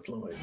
deployed.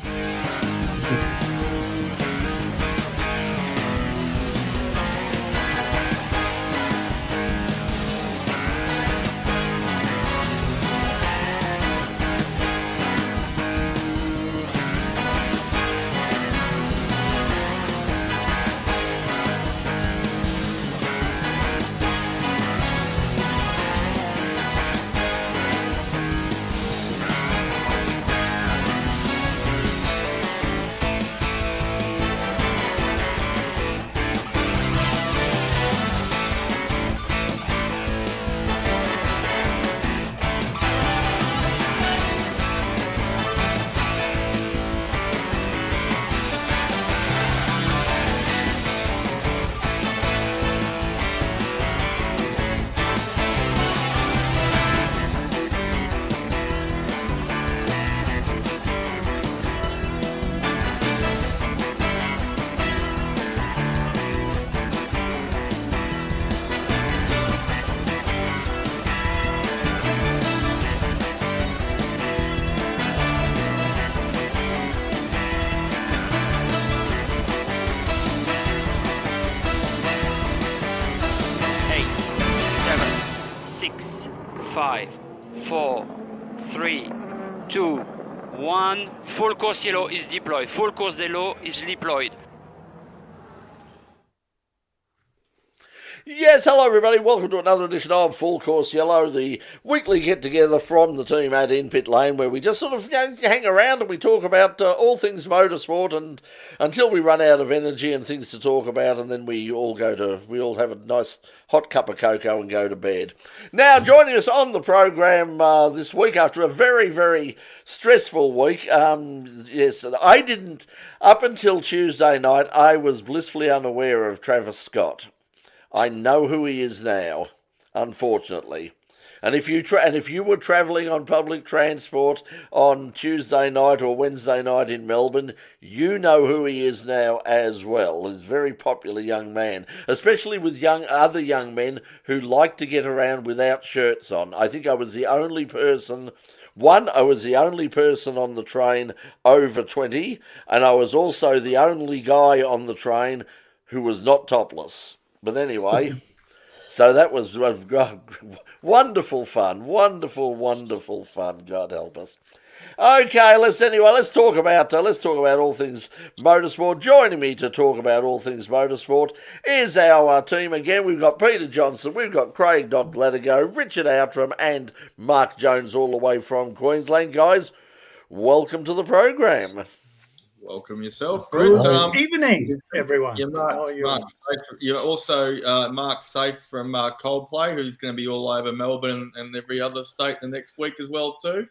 Five, four, three, two, one. Full course yellow is deployed. Full course yellow is deployed. Yes, hello everybody, welcome to another edition of Full Course Yellow, the weekly get-together from the team at In Pit Lane, where we just sort of hang around and we talk about all things motorsport and until we run out of energy and things to talk about, and then we all have a nice hot cup of cocoa and go to bed. Now, joining us on the program this week after a very, very stressful week, yes, I didn't, up until Tuesday night, I was blissfully unaware of Travis Scott. I know who he is now, unfortunately. And if you were travelling on public transport on Tuesday night or Wednesday night in Melbourne, you know who he is now as well. He's a very popular young man, especially with other young men who like to get around without shirts on. I think I was the only person. I was the only person on the train over 20, and I was also the only guy on the train who was not topless. But anyway, so that was wonderful fun, wonderful fun. God help us. Okay, let's talk about all things motorsport. Joining me to talk about all things motorsport is our team again. We've got Peter Johnson, we've got Craig Doc Gladigo, Richard Outram, and Mark Jones all the way from Queensland. Guys, welcome to the program. Welcome yourself. Good evening, everyone. You're also Mark Safe from Coldplay, who's going to be all over Melbourne and every other state the next week as well too.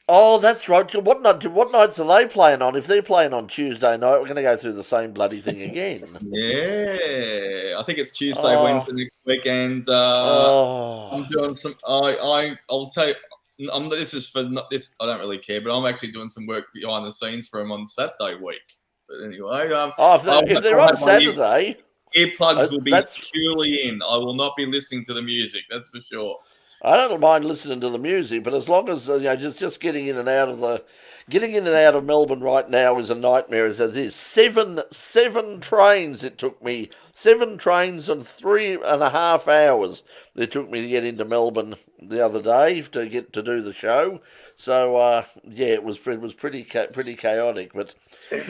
Oh, that's right. What nights are they playing on? If they're playing on Tuesday night, we're going to go through the same bloody thing again. Yeah, I think it's Tuesday, Wednesday next week, and I'm doing some. I'll tell you. This is for not this. I don't really care, but I'm actually doing some work behind the scenes for him on Saturday week. But anyway, if they're on Saturday, earplugs will be securely in. I will not be listening to the music. That's for sure. I don't mind listening to the music, but as long as just getting in and out of Melbourne right now is a nightmare as it is. Seven trains it took me. 7 trains and 3.5 hours it took me to get into Melbourne the other day to get to do the show. So it was pretty chaotic. But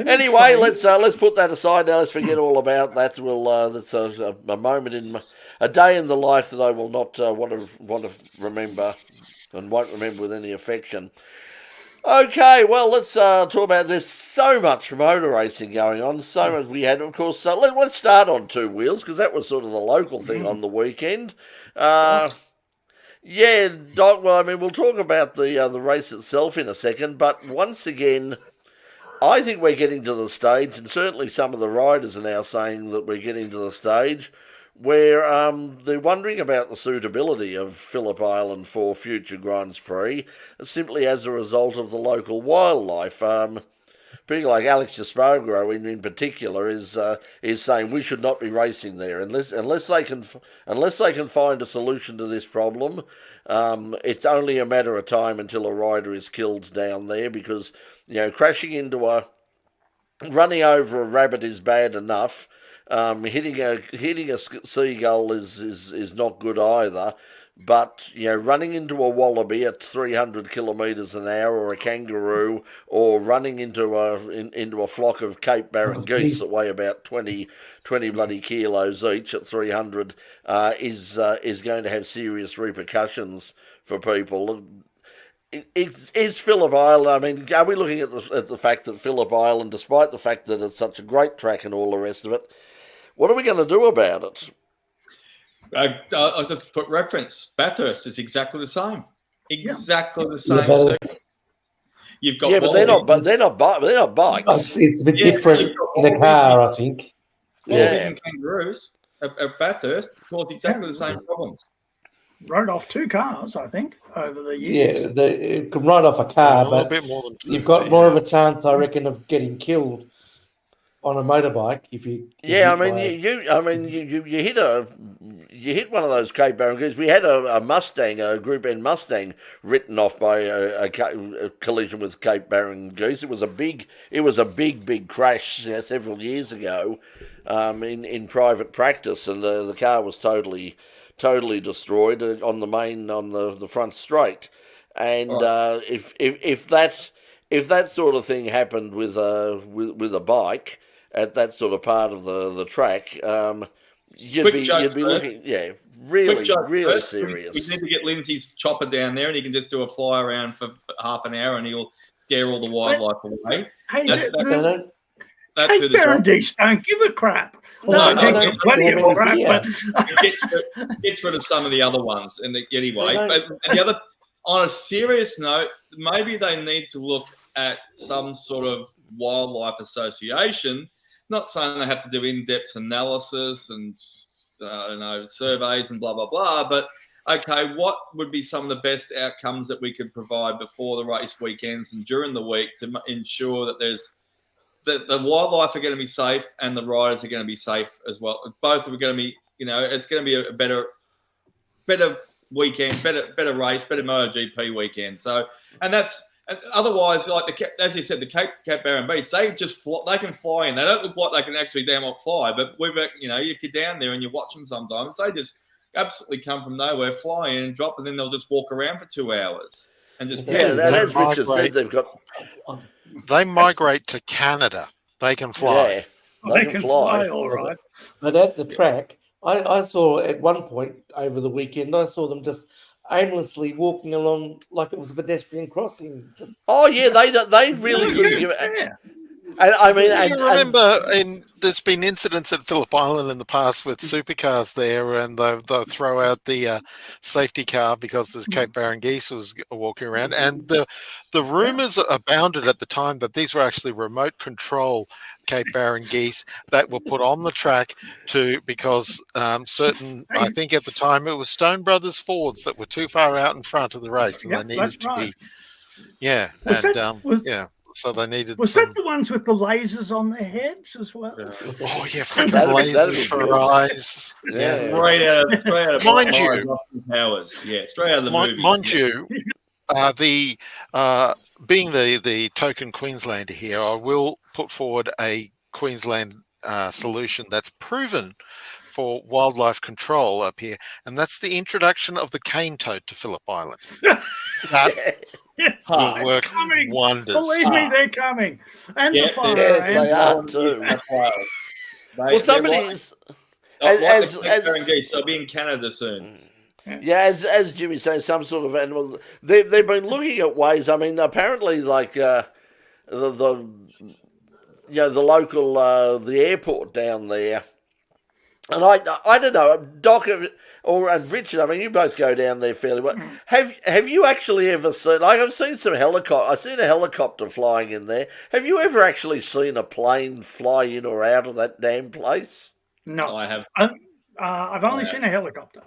anyway, let's put that aside now. Let's forget all about that. That's a moment in a day in the life that I will not want to remember and won't remember with any affection. Okay, well, let's talk about. There's so much motor racing going on. So much we had, of course. Let's start on two wheels because that was sort of the local thing on the weekend. Doc. Well, I mean, we'll talk about the race itself in a second, but once again, I think we're getting to the stage, and certainly some of the riders are now saying that we're getting to the stage where they're wondering about the suitability of Phillip Island for future Grands Prix, simply as a result of the local wildlife. People like Alex Espargaro in particular is saying we should not be racing there unless they can find a solution to this problem. It's only a matter of time until a rider is killed down there because crashing into running over a rabbit is bad enough. Hitting a seagull is not good either. But running into a wallaby at 300 kilometres an hour, or a kangaroo, or running into a flock of Cape Barren geese that weigh about 20 bloody kilos each at 300 is going to have serious repercussions for people. Is Phillip Island? I mean, are we looking at the fact that Phillip Island, despite the fact that it's such a great track and all the rest of it, what are we going to do about it? I'll just put reference. Bathurst is exactly the same. Exactly the same. You've got but they're not bikes. It's a bit different in a car, I think. Wallabies and kangaroos at Bathurst cause exactly the same problems. Rode off 2 cars, I think, over the years. Yeah, it can ride off a car, but a bit more than 2, you've got more of a chance, I reckon, of getting killed on a motorbike if you. You hit one of those Cape Barren geese. We had a Mustang, a Group N Mustang, written off by a collision with Cape Barren geese. It was a big crash several years ago, in private practice, and the car was totally destroyed on the front straight. And if that sort of thing happened with a bike at that sort of part of the track, you'd be looking, really serious. We need to get Lindsay's chopper down there, and he can just do a fly around for half an hour, and he'll scare all the wildlife away. Cape Barren geese don't give a crap. Plenty of crap. It gets rid of some of the other ones, anyway. But on a serious note, maybe they need to look at some sort of wildlife association. Not saying they have to do in-depth analysis and surveys and blah blah blah, but okay, what would be some of the best outcomes that we could provide before the race weekends and during the week to ensure that the wildlife are going to be safe and the riders are going to be safe as well. Both are going to be, it's going to be a better weekend, better race, better MotoGP weekend. So, and that's. Otherwise, as you said, the Cape Barren beasts, they can fly in. They don't look like they can actually damn well fly, but if you're down there and you watch them sometimes, they just absolutely come from nowhere, fly in and drop, and then they'll just walk around for 2 hours and just as Richard said, they migrate to Canada. They can fly. Yeah, they can fly all right. But at the track, I saw at one point over the weekend, I saw them just aimlessly walking along like it was a pedestrian crossing. They really couldn't give it. And I mean, I remember there's been incidents at Phillip Island in the past with supercars there, and they'll throw out the safety car because there's Cape Barren geese was walking around, and the rumours abounded at the time that these were actually remote control Cape Barren geese that were put on the track because certain, I think at the time it was Stone Brothers Fords that were too far out in front of the race, and they needed to be, So they needed. Was that the ones with the lasers on their heads as well? Oh yeah, freaking lasers for eyes. Yeah, straight out of mind you, powers. Yeah, straight out of the movie. Mind you, being the token Queenslander here, I will put forward a Queensland solution that's proven for wildlife control up here, and that's the introduction of the cane toad to Phillip Island. That will work wonders. Believe me, they're coming. And the fire. They are too. Well, somebody's... They'll be in Canada soon. Yeah, as Jimmy says, some sort of animal. They've been looking at ways. I mean, apparently, like the local the airport down there. And I don't know, Doc and Richard. I mean, you both go down there fairly well. Have you actually ever seen? Like, I've seen some helicopter. I've seen a helicopter flying in there. Have you ever actually seen a plane fly in or out of that damn place? No, I have. I've only seen a helicopter.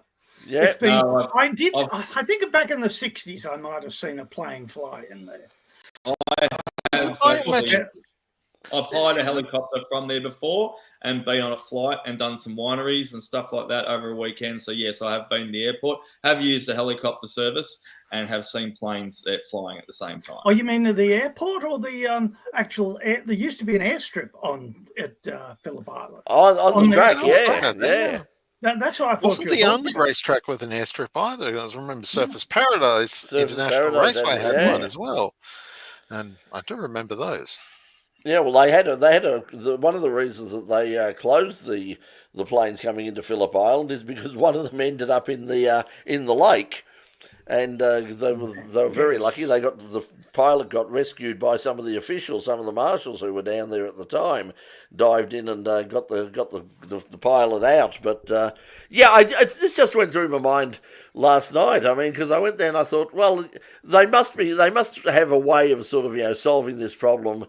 Yeah, it's been, I think back in the 60s, I might have seen a plane fly in there. I've hired a helicopter from there before and been on a flight and done some wineries and stuff like that over a weekend. So yes, I have been to the airport, have used the helicopter service. and have seen planes there flying at the same time. Oh, you mean at the airport or the actual air? There used to be an airstrip at Phillip Island. On the track, yeah. That's what I thought. Wasn't the only racetrack with an airstrip either. I remember Surfers Paradise International Raceway had one as well, and I do remember those. Yeah, well, they had one of the reasons that they closed the planes coming into Phillip Island is because one of them ended up in the lake. And they were very lucky. The pilot got rescued by some of the officials, some of the marshals who were down there at the time, dived in and got the pilot out. But this just went through my mind last night. I mean, because I went there and I thought, well, they must have a way of sort of solving this problem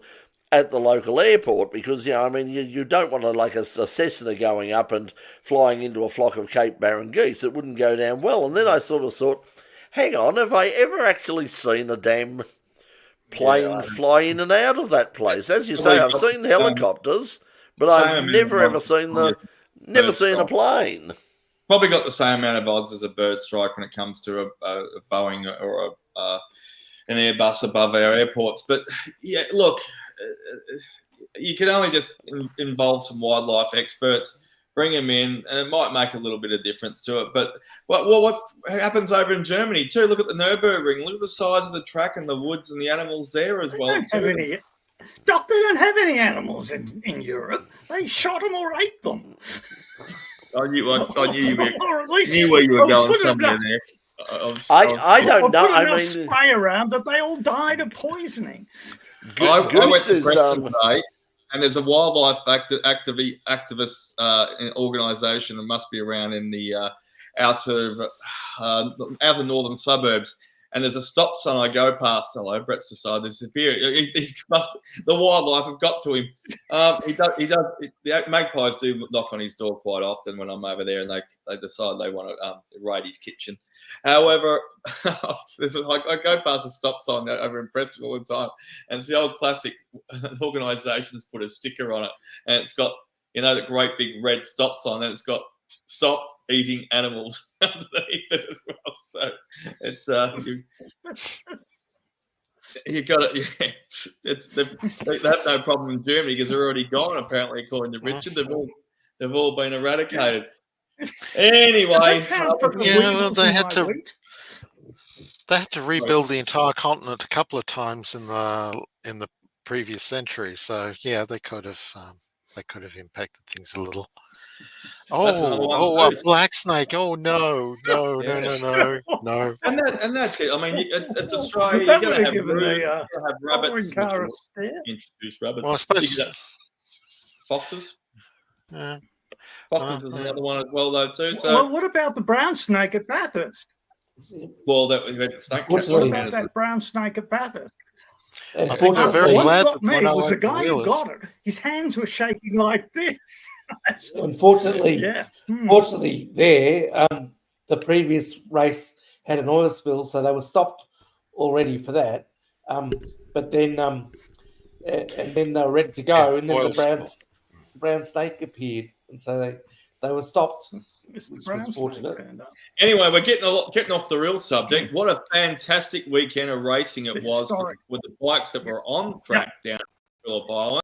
at the local airport, because you don't want like a Cessna going up and flying into a flock of Cape Barren geese. It wouldn't go down well. And then I sort of thought, hang on, have I ever actually seen a damn plane fly in and out of that place? As you say, I've seen helicopters, but I've never ever seen a plane. Probably got the same amount of odds as a bird strike when it comes to a Boeing or an Airbus above our airports. But yeah, look, you can only just involve some wildlife experts. Bring them in, and it might make a little bit of difference to it. But what happens over in Germany too? Look at the Nürburgring. Look at the size of the track and the woods and the animals there as well. They don't have any animals in Europe. They shot them or ate them. I knew you where you were going somewhere there. I don't know. I mean, spray around that they all died of poisoning. I went to Preston today. And there's a wildlife activist organisation that must be around in the outer northern suburbs. And there's a stop sign I go past. Hello, Brett's decided to disappear. The wildlife have got to him. The magpies do knock on his door quite often when I'm over there, and they decide they want to raid his kitchen. However, I go past a stop sign over in Preston all the time, and it's the old classic organisations put a sticker on it, and it's got the great big red stop sign, and it's got "Stop Eating Animals" underneath it as well. So it's you got it. Yeah. They have no problem in Germany because they're already gone. Apparently, according to Richard, they've all been eradicated. Anyway, they had to rebuild the entire continent a couple of times in the previous century. So yeah, they could have impacted things a little. A black snake! Oh no! And that's it. I mean, it's Australia. You're going to have rabbits. Introduce rabbits. Well, I suppose foxes. Yeah. Foxes is another one as well, though, too. So, well, what about the brown snake at Bathurst? Well, we had snake. What about that brown snake at Bathurst? I think they're very glad that it was the guy who got it. His hands were shaking like this. Unfortunately, the previous race had an oil spill, so they were stopped already for that. But then, and then they were ready to go, and then the brown snake appeared, and so they were stopped, which was fortunate. Anyway, we're getting off the real subject. What a fantastic weekend of racing it was with the bikes that were on track down at Phillip Island,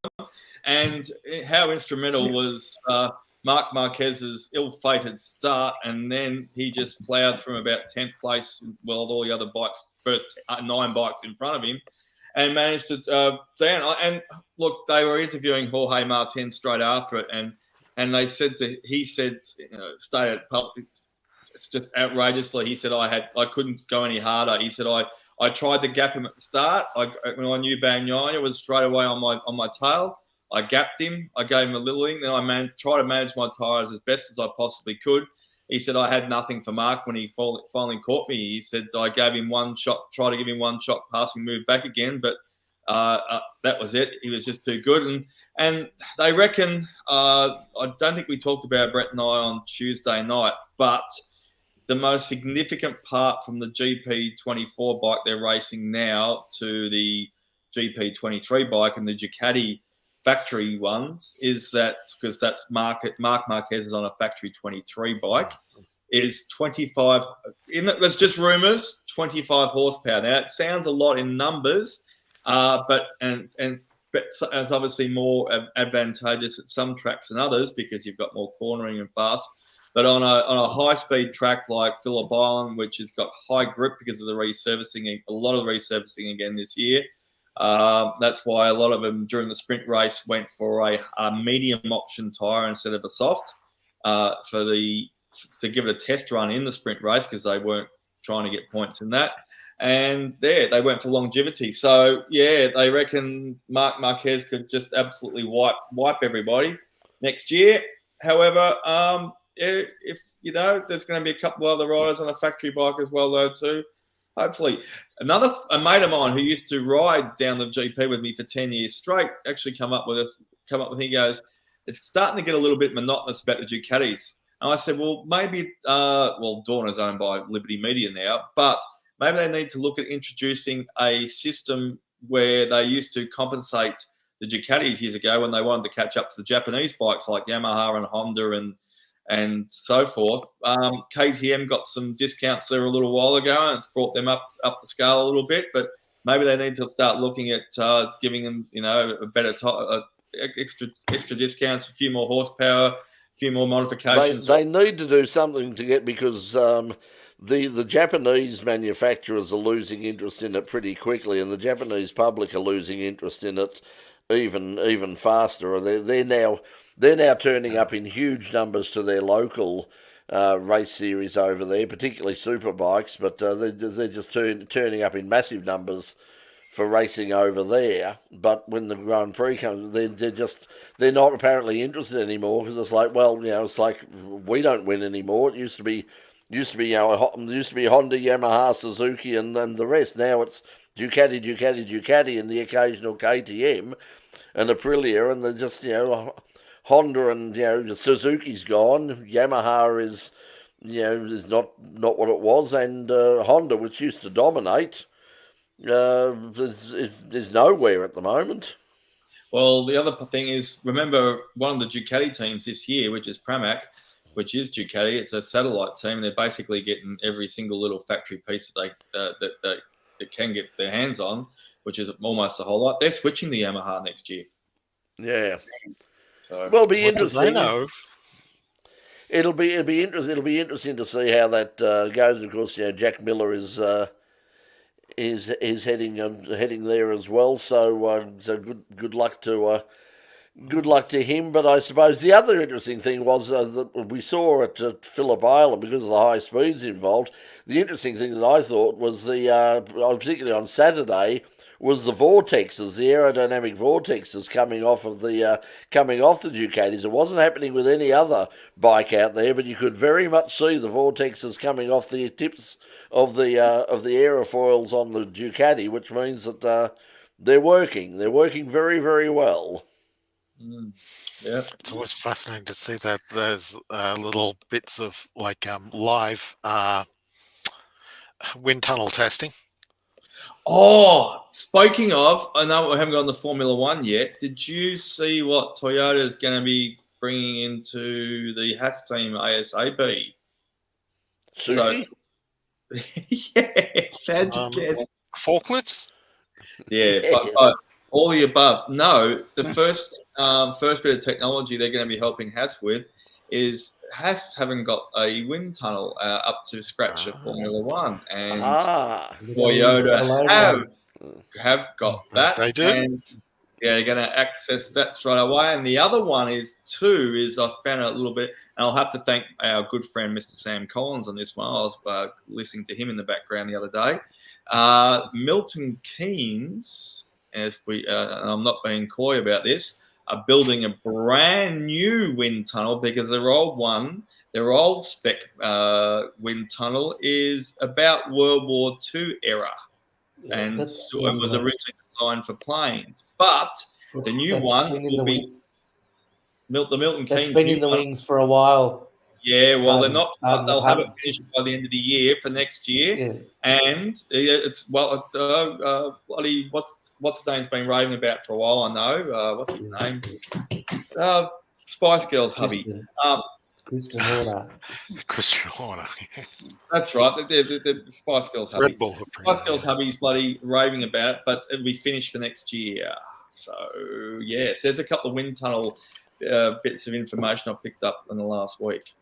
and how instrumental was Marc Marquez's ill-fated start, and then he just ploughed from about 10th place, well, all the other bikes, first 9 bikes in front of him, and managed to down. And look, they were interviewing Jorge Martin straight after it, and he said, stated public, it's just outrageously. He said, I couldn't go any harder. He said, I tried to gap him at the start. When I knew Bagnaia was straight away on my tail, I gapped him. I gave him a little thing. Then I tried to manage my tyres as best as I possibly could. He said, I had nothing for Mark when he finally caught me. He said, I gave him one shot, tried to give him one shot passing move back again, but that was it. He was just too good. And they reckon, I don't think we talked about Brett and I on Tuesday night, but the most significant part from the GP24 bike they're racing now to the GP23 bike and the Ducati factory ones is that, because that's Marc Marquez is on a factory 23 bike, is 25. That's just rumours. 25 horsepower. Now it sounds a lot in numbers, but it's obviously more advantageous at some tracks than others because you've got more cornering and fast. But on a high-speed track like Phillip Island, which has got high grip because of the resurfacing, a lot of resurfacing again this year, that's why a lot of them during the sprint race went for a medium option tyre instead of a soft to give it a test run in the sprint race because they weren't trying to get points in that. And they went for longevity. So, yeah, they reckon Marc Marquez could just absolutely wipe everybody next year. However, if there's going to be a couple of other riders on a factory bike as well, though, too. Hopefully. A mate of mine who used to ride down the GP with me for 10 years straight actually come up with he goes, it's starting to get a little bit monotonous about the Ducatis. And I said, well, maybe, Dorna's owned by Liberty Media now, but maybe they need to look at introducing a system where they used to compensate the Ducatis years ago when they wanted to catch up to the Japanese bikes like Yamaha and Honda and so forth. KTM got some discounts there a little while ago, and it's brought them up the scale a little bit. But maybe they need to start looking at giving them, a better extra discounts, a few more horsepower, a few more modifications. They need to do something to get because the Japanese manufacturers are losing interest in it pretty quickly, and the Japanese public are losing interest in it even faster. They're now turning up in huge numbers to their local race series over there, particularly superbikes, but they're just turning up in massive numbers for racing over there. But when the Grand Prix comes, they're not apparently interested anymore because it's like, it's like we don't win anymore. It used to be Honda, Yamaha, Suzuki, and the rest. Now it's Ducati, and the occasional KTM and Aprilia, and they're just Honda and Suzuki's gone. Yamaha is not what it was, and Honda, which used to dominate, is nowhere at the moment. Well, the other thing is, remember one of the Ducati teams this year, which is Pramac, which is Ducati. It's a satellite team, and they're basically getting every single little factory piece that they can get their hands on, which is almost a whole lot. They're switching the Yamaha next year. Yeah. So, well, it'll be interesting. It'll be interesting to see how that goes. And of course, Jack Miller is heading there as well. So good luck to him. But I suppose the other interesting thing was that we saw at Phillip Island, because of the high speeds involved. The interesting thing that I thought was particularly on Saturday, was the vortexes, the aerodynamic vortexes coming off the Ducatis. It wasn't happening with any other bike out there, but you could very much see the vortexes coming off the tips of the aerofoils on the Ducati, which means that they're working. They're working very, very well. Yeah, it's always fascinating to see that those little bits of live wind tunnel testing. Oh, speaking of, I know we haven't gone to Formula One yet. Did you see what Toyota is going to be bringing into the Haas team ASAP? Sushi? How'd you guess? Forklifts? Yeah, but all the above. No, the first bit of technology they're going to be helping Haas with is Haas haven't got a wind tunnel up to scratch of Formula One, and Toyota have got that. They do. And they're going to access that straight away. And the other one is I found out a little bit, and I'll have to thank our good friend Mr. Sam Collins on this one. I was listening to him in the background the other day. Milton Keynes, and I'm not being coy about this, are building a brand new wind tunnel because their old spec wind tunnel is about World War II era, and was originally designed for planes. But the new one will be the Milton Keynes. It's been in the wings for a while. Yeah, well, they're not. They'll have it finished by the end of the year for next year, and it's bloody what's his name's been raving about for a while. I know what's his name. Spice Girls hubby. Christian Horner. Christian Horner. That's right. The Spice Girls hubby. Red Bull. Spice Girls hubby's bloody raving about it, but it'll be finished for next year. So, yes, there's a couple of wind tunnel bits of information I picked up in the last week.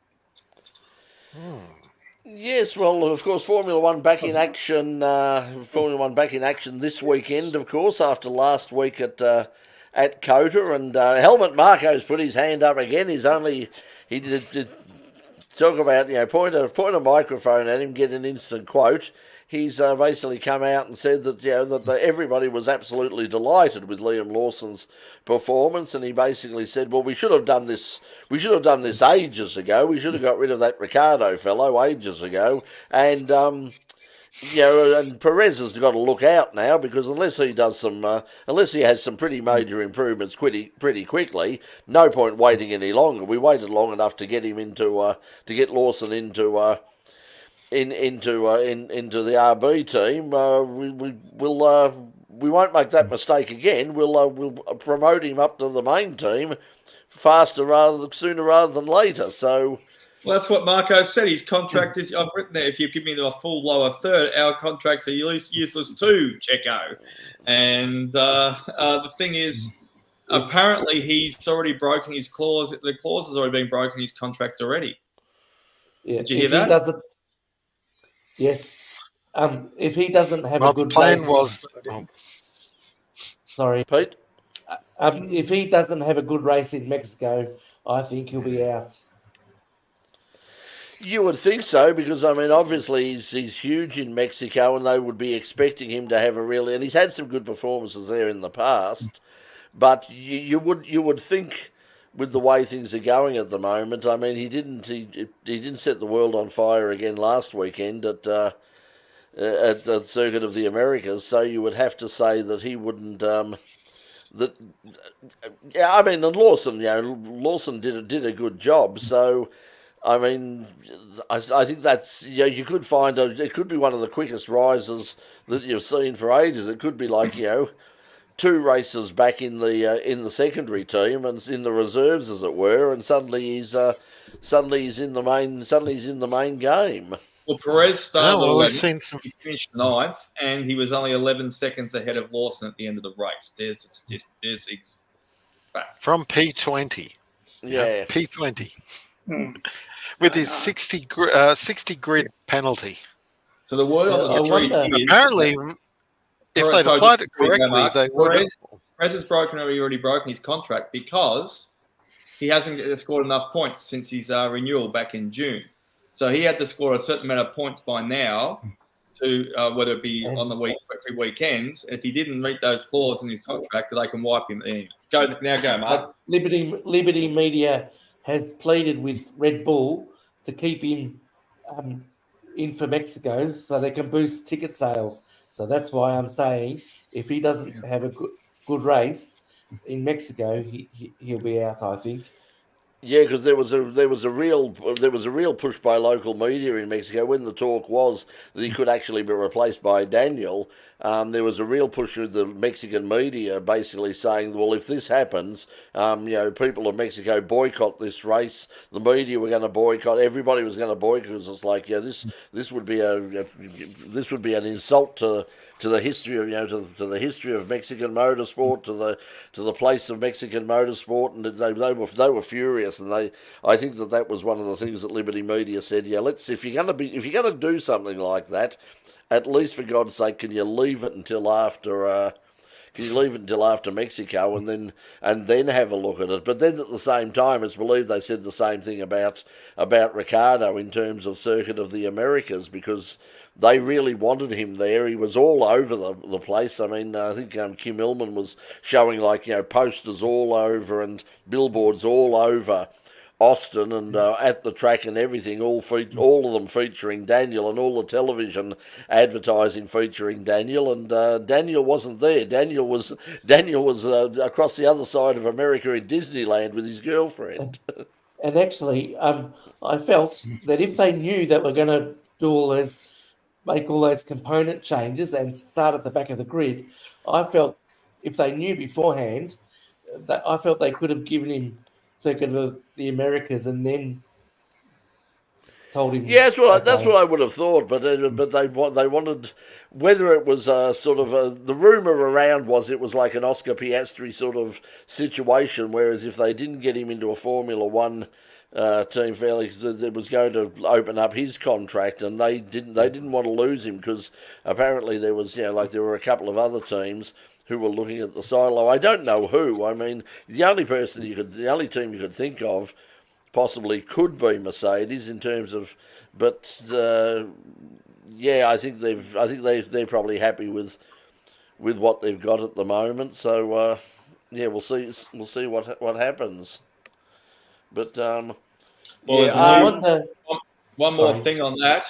Yes, well, of course, Formula One back in action. Formula One back in action this weekend, of course, after last week at COTA, and Helmut Marko's put his hand up again. He did talk about, point a microphone at him, get an instant quote. He's basically come out and said that that everybody was absolutely delighted with Liam Lawson's performance, and he basically said, "Well, we should have done this. We should have done this ages ago. We should have got rid of that Ricardo fellow ages ago." And and Perez has got to look out now, because unless he has some pretty major improvements pretty quickly, no point waiting any longer. We waited long enough to get him to get Lawson into the RB team. We won't make that mistake again. We'll promote him up to the main team sooner rather than later. So. Well, that's what Marco said. His contract is, I've written there, if you give me a full lower third, our contracts are useless too, Checo. And the thing is, apparently he's already broken his clause. The clause has already been broken in his contract already. Yeah. Did you hear that? Yes. If he doesn't have a good the plan race, was. Sorry, Pete? If he doesn't have a good race in Mexico, I think he'll be out. You would think so, because obviously he's huge in Mexico, and they would be expecting him to have and he's had some good performances there in the past. But you would think, with the way things are going at the moment, he didn't set the world on fire again last weekend at the Circuit of the Americas, so you would have to say that he wouldn't. And Lawson did a good job, so. I think that's you could find it could be one of the quickest rises that you've seen for ages. It could be like 2 races back in the secondary team and in the reserves, as it were, and suddenly he's in the main game. Well, Perez started He finished 9th, and he was only 11 seconds ahead of Lawson at the end of the race. There's facts. From P20. Yeah. P20. With his 60 grid penalty. So the word on the street is... Apparently, if they'd applied it correctly, they would have. Perez has already broken his contract because he hasn't scored enough points since his renewal back in June. So he had to score a certain amount of points by now, to whether it be on the week, every weekend. If he didn't meet those clauses in his contract, they can wipe him. Go, Mark. Liberty Media has pleaded with Red Bull to keep him in for Mexico so they can boost ticket sales. So that's why I'm saying if he doesn't have a good race in Mexico, he'll be out, I think. Yeah, because there was a real push by local media in Mexico when the talk was that he could actually be replaced by Daniel. There was a real push with the Mexican media basically saying, well, if this happens, people of Mexico boycott this race. The media were going to boycott. Everybody was going to boycott, because it's like, this would be an insult to the history of to the history of Mexican motorsport, to the place of Mexican motorsport, and they were furious, and I think that was one of the things that Liberty Media said. Yeah, if you're going to do something like that, at least for God's sake, can you leave it until after? Can you leave it until after Mexico and then have a look at it? But then at the same time, it's believed they said the same thing about Ricardo in terms of Circuit of the Americas, because they really wanted him there. He was all over the place. I think Kim Illman was showing posters all over and billboards all over Austin and at the track and everything, all of them featuring Daniel, and all the television advertising featuring Daniel, and Daniel wasn't there. Daniel was across the other side of America in Disneyland with his girlfriend. And actually, I felt that if they knew that we're going to do make all those component changes and start at the back of the grid, I felt if they knew beforehand, I felt they could have given him Circuit of the Americas and then told him. Yeah, that's okay. what I would have thought, but they wanted, whether it was sort of the rumor around was it was like an Oscar Piastri sort of situation, whereas if they didn't get him into a Formula One team, Felix, it was going to open up his contract, and they didn't want to lose him because apparently there was there were a couple of other teams who were looking at the silo. I don't know who. I mean, the only team you could think of possibly could be Mercedes in terms of, but I think they're probably happy with what they've got at the moment. So we'll see what happens. But one more thing on that.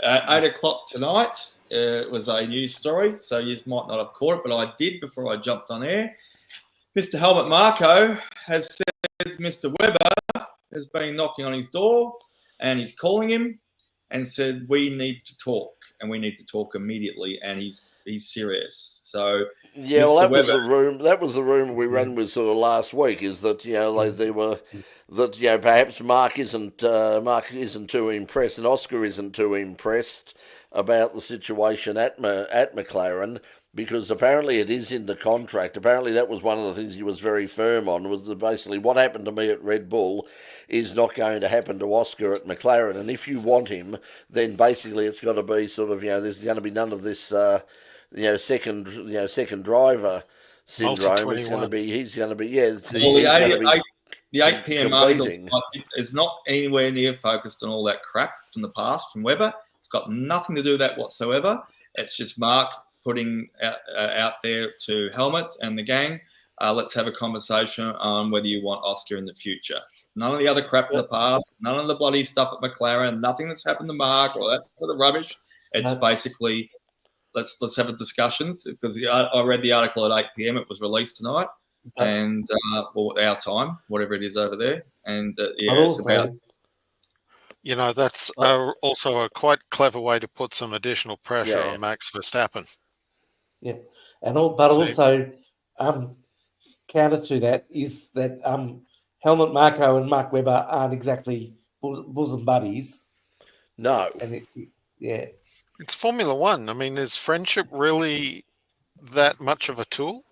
At 8 o'clock tonight, it was a news story, so you might not have caught it, but I did before I jumped on air. Mr. Helmut Marko has said Mr. Webber has been knocking on his door, and he's calling him and said, we need to talk, and we need to talk immediately, and he's serious. So that was the rumor we ran with sort of last week, is that perhaps Mark isn't too impressed, and Oscar isn't too impressed about the situation at McLaren, because apparently it is in the contract. Apparently that was one of the things he was very firm on, was that basically what happened to me at Red Bull is not going to happen to Oscar at McLaren, and if you want him, then basically it's got to be sort of, there's going to be none of this second driver syndrome. He's going to be the 8 p.m. article is not anywhere near focused on all that crap from the past from Webber. It's got nothing to do with that whatsoever. It's just Mark putting out there to Helmut and the gang, let's have a conversation on whether you want Oscar in the future. None of the other crap in the past, none of the bloody stuff at McLaren, nothing that's happened to Mark or that sort of rubbish. It's basically let's have a discussions, because I read the article at 8 p.m. It was released tonight, and our time, whatever it is over there, and it's about. That's also a quite clever way to put some additional pressure on Max Verstappen. Yeah, also counter to that is that Helmut Marko and Mark Webber aren't exactly bosom buddies. No, and it's Formula One. I mean, is friendship really that much of a tool?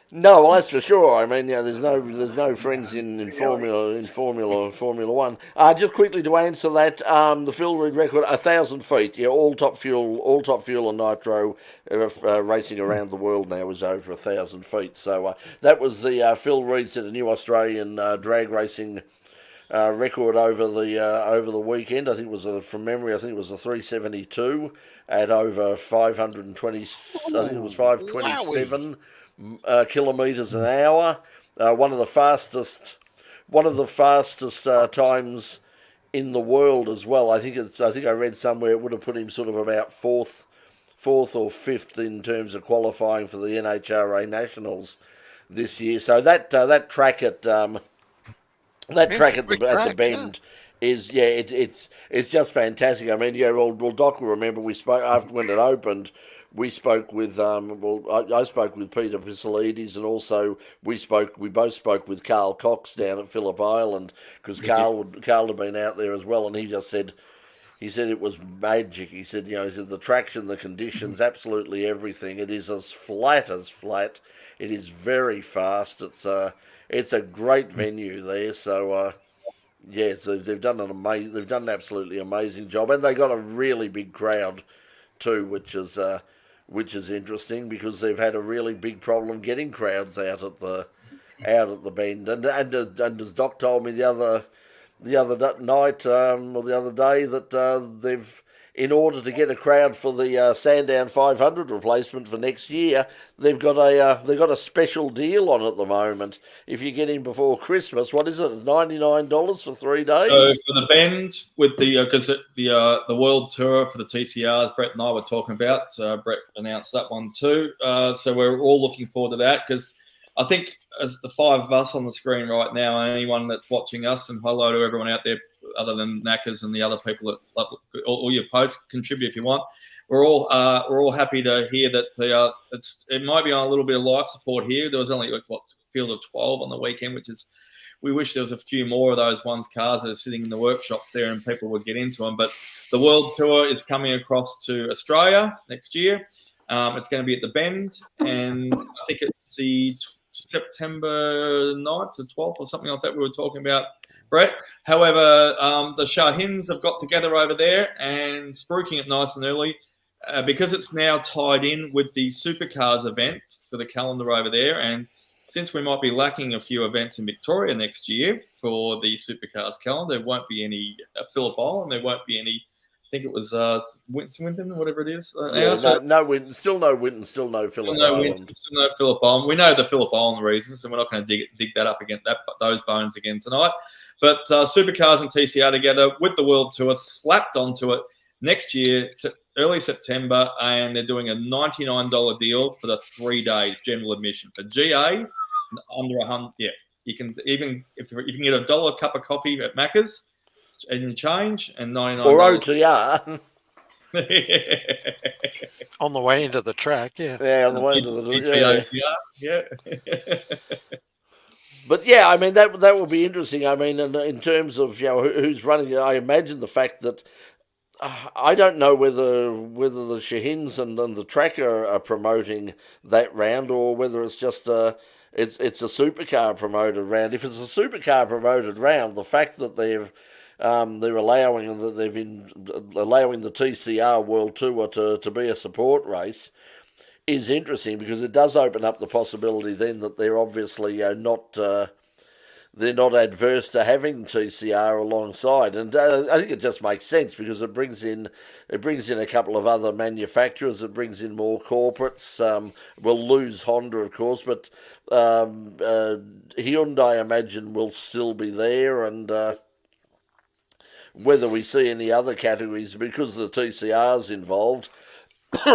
No, well, that's for sure. I mean, there's no friends in Formula One. Just quickly to answer that, the Phil Reed record, 1,000 feet. Yeah, all top fuel and nitro racing around the world now is over 1,000 feet. So that was the Phil Reed set a new Australian drag racing record over the weekend. I think it was from memory. I think it was a 372 at over 520. I think it was 527. Kilometres an hour, one of the fastest times in the world as well. I think I read somewhere it would have put him sort of about fourth or fifth in terms of qualifying for the NHRA Nationals this year. So that track at the bend is it's just fantastic. I mean, well, Doc will remember we spoke after when it opened. We spoke with I spoke with Peter Pisolides, and also we both spoke with Carl Cox down at Phillip Island, because Carl had been out there as well, and he said it was magic. He said the traction, the conditions, absolutely everything. It is as flat as flat. It is very fast. It's a great venue there. So so they've done an absolutely amazing job, and they got a really big crowd too, which is interesting, because they've had a really big problem getting crowds out at the bend. And as Doc told me the other night or the other day, that they've, in order to get a crowd for the Sandown 500 replacement for next year, they've got a special deal on at the moment. If you get in before Christmas, what is it, $99 for 3 days? So for the bend, with because the world tour for the TCRs, Brett and I were talking about. Brett announced that one too. So we're all looking forward to that, because I think as the five of us on the screen right now, and anyone that's watching us, and hello to everyone out there other than Knackers and the other people that love all your posts, contribute if you want. We're all happy to hear that it might be on a little bit of life support here. There was only field of 12 on the weekend, which we wish there was a few more of those cars that are sitting in the workshops there and people would get into them. But the World Tour is coming across to Australia next year. It's going to be at the Bend, and I think it's the September 9th or 12th or something like that we were talking about, Brett. However, the Shahins have got together over there and spruiking it nice and early because it's now tied in with the Supercars event for the calendar over there. And since we might be lacking a few events in Victoria next year for the Supercars calendar, there won't be any Phillip Island, there won't be any, I think it was Winton, whatever it is. No Winton, still no Winton, still no Phillip Island. Still no Phillip Island. We know the Phillip Island reasons, and we're not going to dig that up again, those bones again tonight. But Supercars and TCR together with the World Tour slapped onto it next year, early September, and they're doing a $99 deal for the 3 days general admission for GA under 100. Yeah, you can even if you can get a $1 cup of coffee at Macca's and change and $99 or OTR on the way into the track. Yeah, on the way into the OTR. But yeah, I mean that will be interesting. I mean, in terms of who's running it, I imagine the fact that I don't know whether the Shahins and the tracker are promoting that round or whether it's just it's a supercar promoted round. If it's a supercar promoted round, the fact that they're allowing the TCR World Tour to be a support race is interesting because it does open up the possibility then that they're obviously not adverse to having TCR alongside, and I think it just makes sense because it brings in a couple of other manufacturers, it brings in more corporates. We'll lose Honda, of course, but Hyundai, I imagine, will still be there, and whether we see any other categories because the TCR's involved.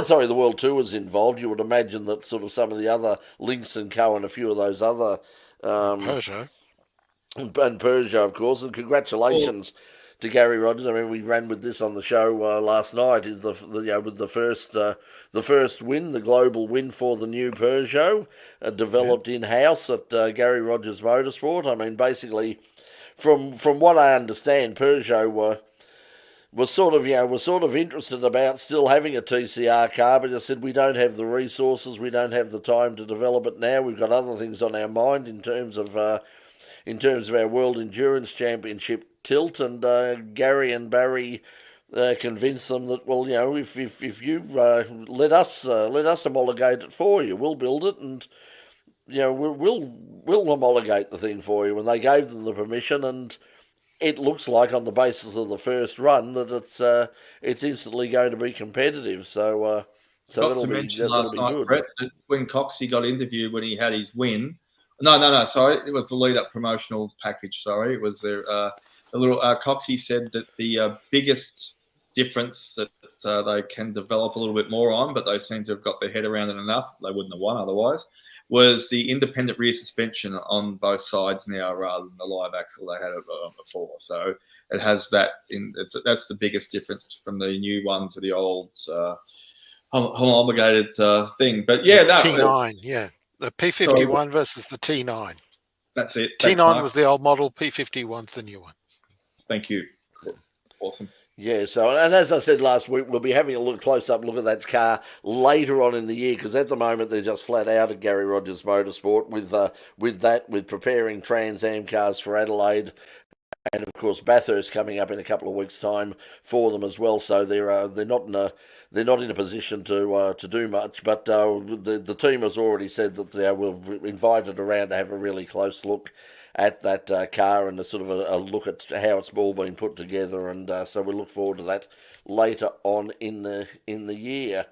Sorry, the World Tour is involved. You would imagine that sort of some of the other Lynx and Co. and a few of those other Peugeot. And Peugeot, of course, and congratulations to Gary Rogers. I mean, we ran with this on the show last night. Is with the first win, the global win for the new Peugeot, developed in house at Gary Rogers Motorsport. I mean, basically, from what I understand, Peugeot was sort of interested about still having a TCR car, but just said we don't have the resources, we don't have the time to develop it now. We've got other things on our mind in terms of our World Endurance Championship tilt, and Gary and Barry convinced them that, well, if you let us homologate it for you, we'll build it, and we'll homologate the thing for you. And they gave them the permission, and it looks like on the basis of the first run that it's instantly going to be competitive. So that'll be last night, good. Brett, that when Coxie got interviewed when he had his win. No. Sorry, it was the lead-up promotional package. Sorry, it was their the little. Coxie said that the biggest difference that they can develop a little bit more on, but they seem to have got their head around it enough. They wouldn't have won otherwise. Was the independent rear suspension on both sides now rather than the live axle they had before. So it has that. That's the biggest difference from the new one to the old homologated thing. But yeah, that T9, yeah. The P51 versus the T9. That's it. T9 was the old model, P51's the new one. Thank you. Cool. Awesome. Yeah, so, and as I said last week, we'll be having a close-up look at that car later on in the year, because at the moment they're just flat out at Gary Rogers Motorsport with preparing Trans Am cars for Adelaide, and of course Bathurst coming up in a couple of weeks' time for them as well. So they're not in a position to do much, but the team has already said that we've invited around to have a really close look at that car and a sort of a look at how it's all been put together, and so we look forward to that later on in the year.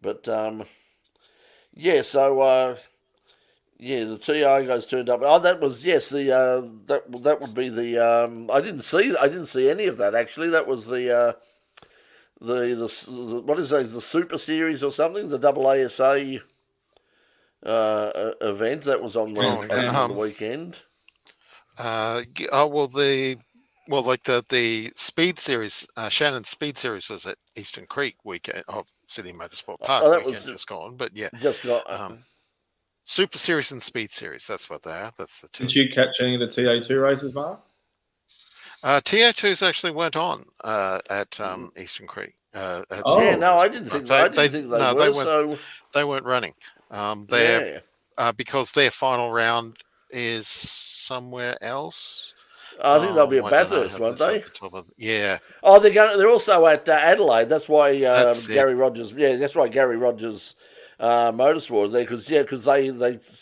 But the TI guys turned up. Oh, that was that would be the I didn't see any of that actually. That was the what is that, the Super Series or something, the AASA event that was on the weekend. The Speed Series, Shannon Speed Series was at Eastern Creek weekend, City Motorsport Park. That weekend was just gone, but yeah, just got. Super Series and Speed Series. That's what they are. That's the two. Did you catch any of the TA2 races, Mark? TA2s actually weren't on at Eastern Creek. Yeah, no, I didn't think they were. They weren't running. Because their final round is somewhere else. I think they'll be at Bathurst, won't they? Yeah. Oh, they're also at Adelaide. That's why Gary Rogers. Yeah, that's why Gary Rogers Motorsport is there because they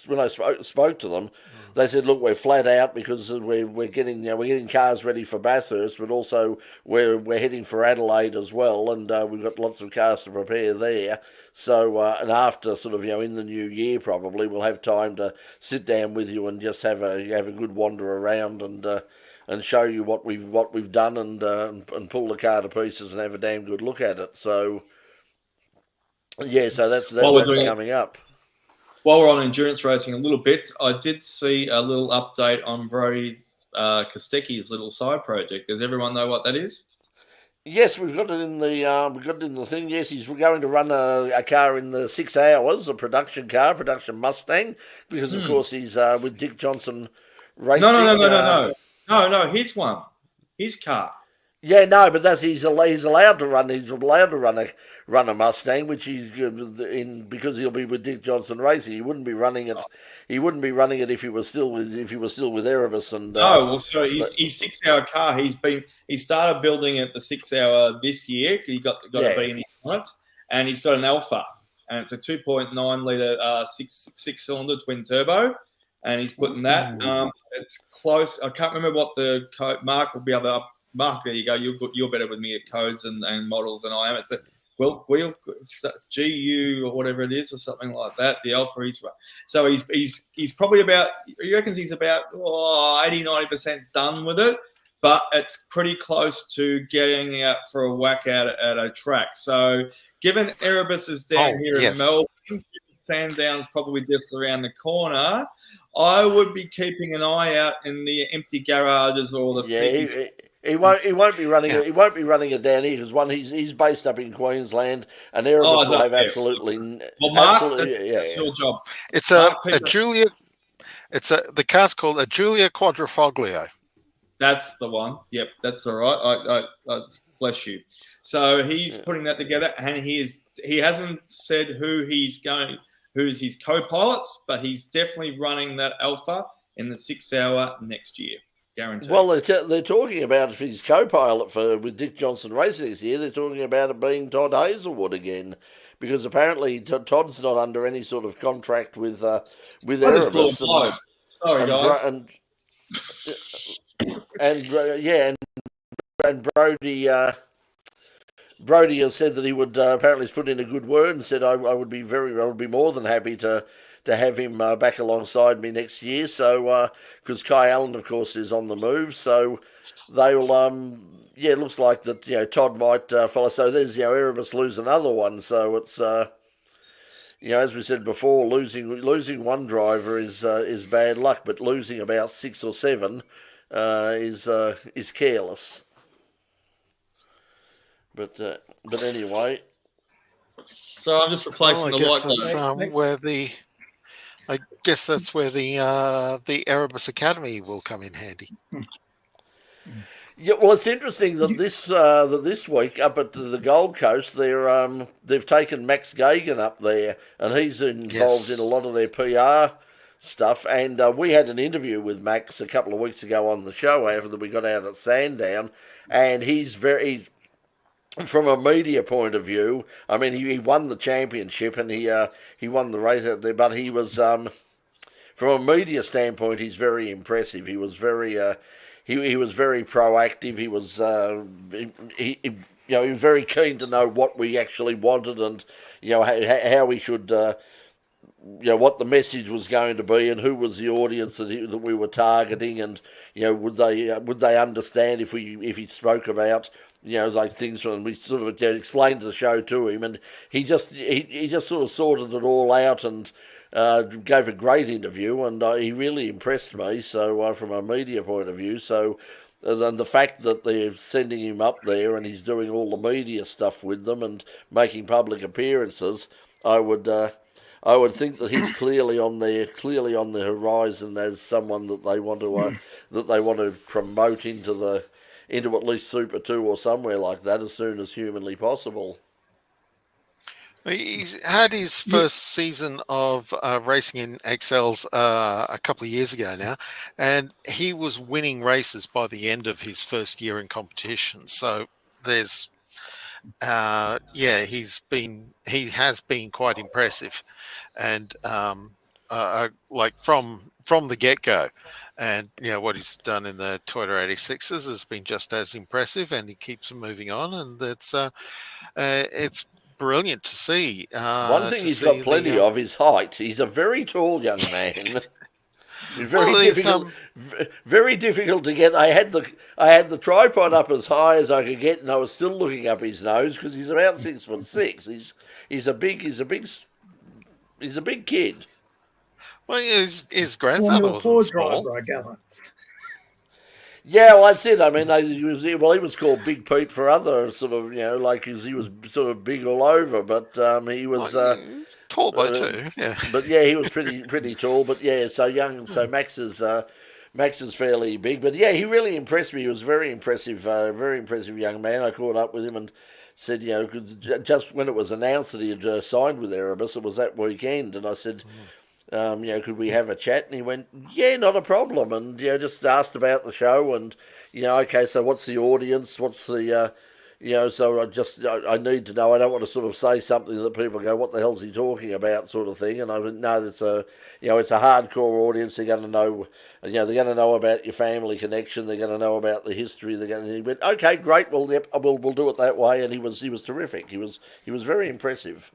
when I spoke to them, they said, look, we're flat out because we're getting cars ready for Bathurst, but also we're heading for Adelaide as well, and we've got lots of cars to prepare there. So and after sort of in the new year probably we'll have time to sit down with you and just have a good wander around and show you what we've done and pull the car to pieces and have a damn good look at it. So yeah, so that's coming up. While we're on endurance racing a little bit, I did see a little update on Brody's Kostecki's little side project. Does everyone know what that is? Yes, we've got it in the thing. Yes, he's going to run a car in the 6 hours, a production Mustang, because of course he's with Dick Johnson Racing. No, his one, his car. Yeah, no, but he's allowed to run. He's allowed to run a Mustang, which he's in because he'll be with Dick Johnson Racing. He wouldn't be running it. He wouldn't be running it if he was still with Erebus and. His 6 hour car. He started building it the 6 hour this year. He got a B in his front, and he's got an Alpha, and it's a 2.9 litre six cylinder twin turbo. And he's putting that. It's close. I can't remember what the code. Mark will be able to. Mark, there you go. You're better with me at codes and models than I am. It's a GU or whatever it is or something like that. The Alpha so he's probably about. He reckons he's about 80-90% done with it, but it's pretty close to getting out for a whack at a track. So given Erebus is down here in Melbourne, Sandown's probably just around the corner. I would be keeping an eye out in the empty garages or the he won't be running it. He won't be running it down here because he's based up in Queensland, and Erebus will have absolutely. Well, Mark, that's your job. It's a Julia. The car's called a Julia Quadrifoglio. That's the one. Yep, that's all right. I bless you. So he's putting that together, and he hasn't said who's his co-pilots, but he's definitely running that Alpha in the 6 hour next year, guaranteed. Well, they're talking about if he's co-pilot with Dick Johnson Racing this year, they're talking about it being Todd Hazelwood again, because apparently Todd's not under any sort of contract with Erebus. Sorry, guys. And Brody has said that he would apparently has put in a good word and said I would be more than happy to have him back alongside me next year. So because Kai Allen, of course, is on the move, so they will. It looks like that. Todd might follow. So there's Erebus lose another one. So it's as we said before, losing one driver is bad luck, but losing about 6 or 7 is careless. But anyway. So I'm just replacing the light bulb. I guess that's where the Erebus Academy will come in handy. Yeah, well, it's interesting that this week up at the Gold Coast, they've taken Max Gagan up there, and he's involved in a lot of their PR stuff. And we had an interview with Max a couple of weeks ago on the show after that we got out at Sandown, and he's from a media point of view, I mean, he won the championship and he won the race out there, but he was from a media standpoint, he's very impressive. He was very he was very proactive. He was he was very keen to know what we actually wanted and how we should what the message was going to be and who was the audience that we were targeting, and would they understand if he spoke about like things from, we sort of explained the show to him, and he just sort of sorted it all out and gave a great interview, and he really impressed me. So from a media point of view, so then the fact that they're sending him up there and he's doing all the media stuff with them and making public appearances, I would I would think that he's clearly on the horizon as someone that they want to promote into at least Super 2 or somewhere like that as soon as humanly possible. He had his first season of racing in XLs a couple of years ago now, and he was winning races by the end of his first year in competition. So there's, he has been quite impressive, and like from the get go, and what he's done in the Toyota 86s has been just as impressive, and he keeps moving on, and it's brilliant to see. One thing he's got plenty of is height. He's a very tall young man. Very difficult to get. I had the tripod up as high as I could get, and I was still looking up his nose because he's about 6'6". He's a big kid. Well, his grandfather wasn't small. Driver, I gather. Yeah, well, that's it. I mean, he was called Big Pete for other sort of, like he was sort of big all over, but he was tall though too. Yeah, but yeah, he was pretty tall. But yeah, so young. So Max is fairly big, but yeah, he really impressed me. He was very impressive young man. I caught up with him and said, just when it was announced that he had signed with Erebus, it was that weekend, and I said. Could we have a chat? And he went, yeah, not a problem. And, just asked about the show and, okay, so what's the audience? What's the, so I need to know. I don't want to sort of say something that people go, what the hell's he talking about sort of thing. And I went, no, it's a hardcore audience. They're going to know, they're going to know about your family connection. They're going to know about the history. He went, okay, great. Well, yep, we'll do it that way. And he was terrific. He was very impressive.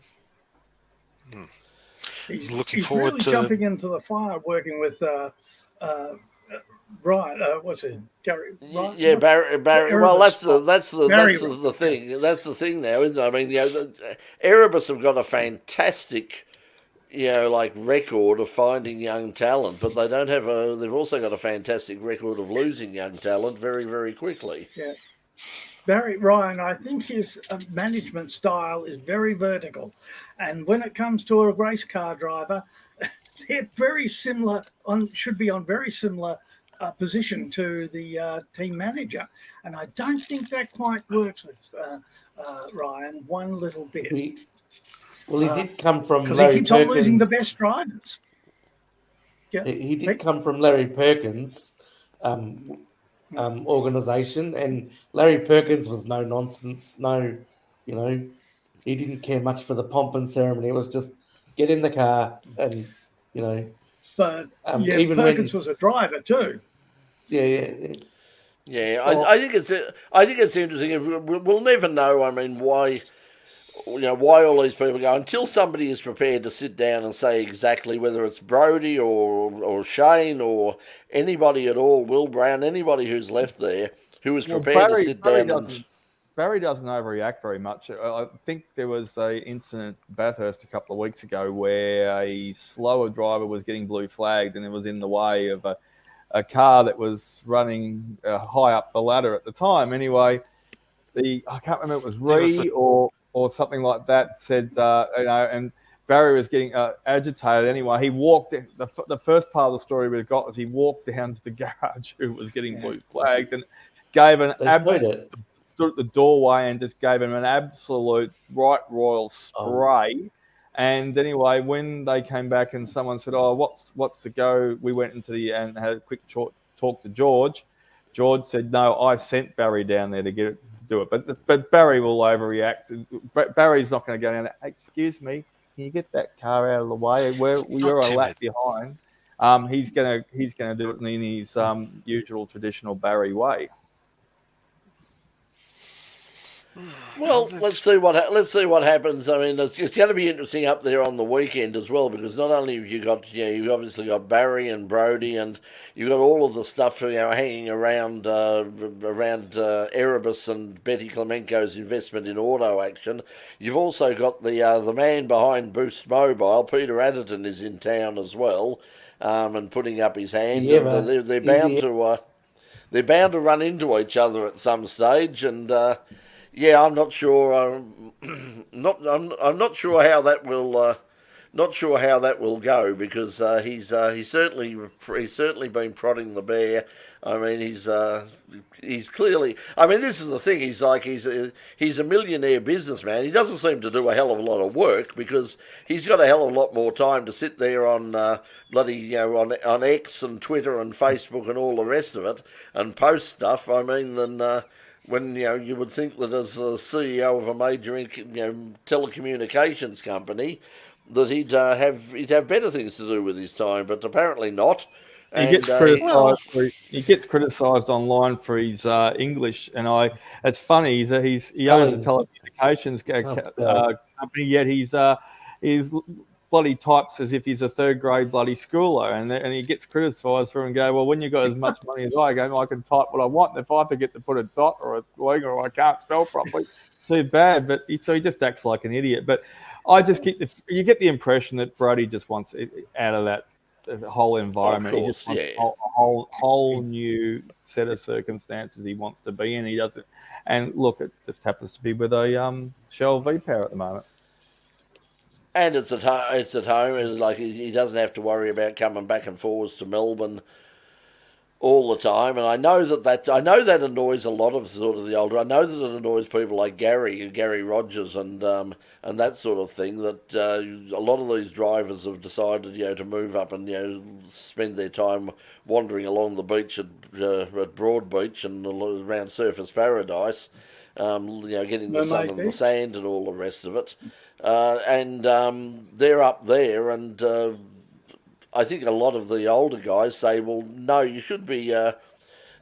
He's really jumping into the fire, working with Ryan. What's it, Gary? Ryan? Yeah, Barry. Well, that's the thing. That's the thing now, isn't it? I mean, Erebus have got a fantastic, record of finding young talent, but they don't have They've also got a fantastic record of losing young talent very, very quickly. Yeah. Barry Ryan, I think his management style is very vertical. And when it comes to a race car driver, they're very similar, should be on very similar position to the team manager. And I don't think that quite works with Ryan one little bit. He did come from because he keeps on losing the best drivers. Yeah. He did come from Larry Perkins' organisation, and Larry Perkins was no nonsense. No, he didn't care much for the pomp and ceremony. It was just get in the car and, But even Perkins was a driver too. Yeah. Well, I think it's interesting. We'll never know. I mean, why all these people go until somebody is prepared to sit down and say exactly whether it's Brodie or Shane or anybody at all, Will Brown, anybody who's left there who is prepared to sit down. Barry doesn't overreact very much. I think there was an incident at Bathurst a couple of weeks ago where a slower driver was getting blue flagged and it was in the way of a car that was running high up the ladder at the time. Anyway, I can't remember if it was Ree or something like that said, and Barry was getting agitated. Anyway, he walked. The first part of the story we got was he walked down to the garage who was getting blue flagged and gave stood at the doorway and just gave him an absolute right royal spray. And anyway, when they came back and someone said, "Oh, what's the go?" We went into and had a quick talk to George. George said, "No, I sent Barry down there to do it." But Barry will overreact. Barry's not going to go down there. Excuse me, can you get that car out of the way? You're a lap behind. He's going to do it in his usual traditional Barry way. Well, let's see what happens. I mean, it's going to be interesting up there on the weekend as well, because not only have you obviously got Barry and Brodie, and you've got all of the stuff hanging around Erebus and Betty Clemenco's investment in Auto Action. You've also got the man behind Boost Mobile, Peter Adderton, is in town as well, and putting up his hand. Yeah, they're bound to run into each other at some stage, and. Yeah, I'm not sure. I'm not sure how that will not sure how that will go because he's certainly been prodding the bear. I mean, he's clearly. I mean, this is the thing. He's a millionaire businessman. He doesn't seem to do a hell of a lot of work because he's got a hell of a lot more time to sit there on on X and Twitter and Facebook and all the rest of it and post stuff. I mean, than when you would think that as the CEO of a major telecommunications company that he'd have better things to do with his time, but apparently not. He gets criticised online for his English, and it's funny. He owns a telecommunications company, yet he's bloody types as if he's a third grade bloody schooler, and he gets criticised for it and go, well, when you got as much money as I can type what I want, and if I forget to put a dot or a leg or I can't spell properly, too bad. But so he just acts like an idiot. But I just you get the impression that Brody just wants it out of that whole environment. Of course, he just wants a whole new set of circumstances he wants to be in. He doesn't, and look, it just happens to be with a Shell V-Power at the moment. And it's at home, and like he doesn't have to worry about coming back and forwards to Melbourne all the time. And I know that annoys a lot of sort of the older. I know that it annoys people like Gary Rogers and that sort of thing. That a lot of these drivers have decided to move up and spend their time wandering along the beach at Broadbeach and around Surfers Paradise, getting the sun and the sand and all the rest of it. And they're up there, and I think a lot of the older guys say, "Well, no, you should be,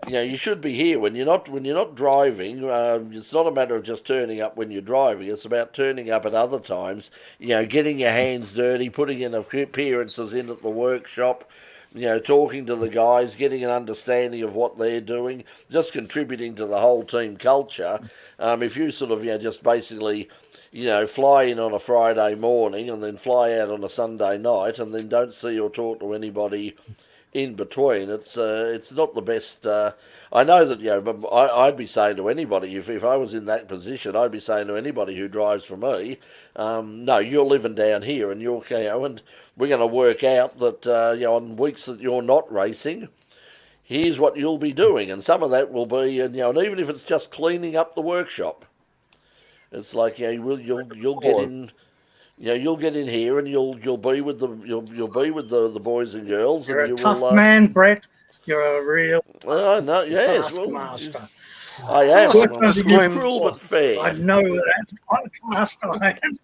you should be here when you're not driving. It's not a matter of just turning up when you're driving. It's about turning up at other times. Getting your hands dirty, putting in appearances in at the workshop." Talking to the guys, getting an understanding of what they're doing, just contributing to the whole team culture. If you sort of just basically fly in on a Friday morning and then fly out on a Sunday night and then don't see or talk to anybody in between, it's not the best. I know that, but I'd be saying to anybody, if I was in that position, I'd be saying to anybody who drives for me, no, you're living down here and you're, and we're going to work out that, on weeks that you're not racing, here's what you'll be doing. And some of that will be, and even if it's just cleaning up the workshop. It's like you'll get in, you'll get in here and you'll be with the boys and girls. You're and a tough man, Brett. You're a real. No, yes, taskmaster. I am. I'm cruel but fair. I know that. Podcast I am.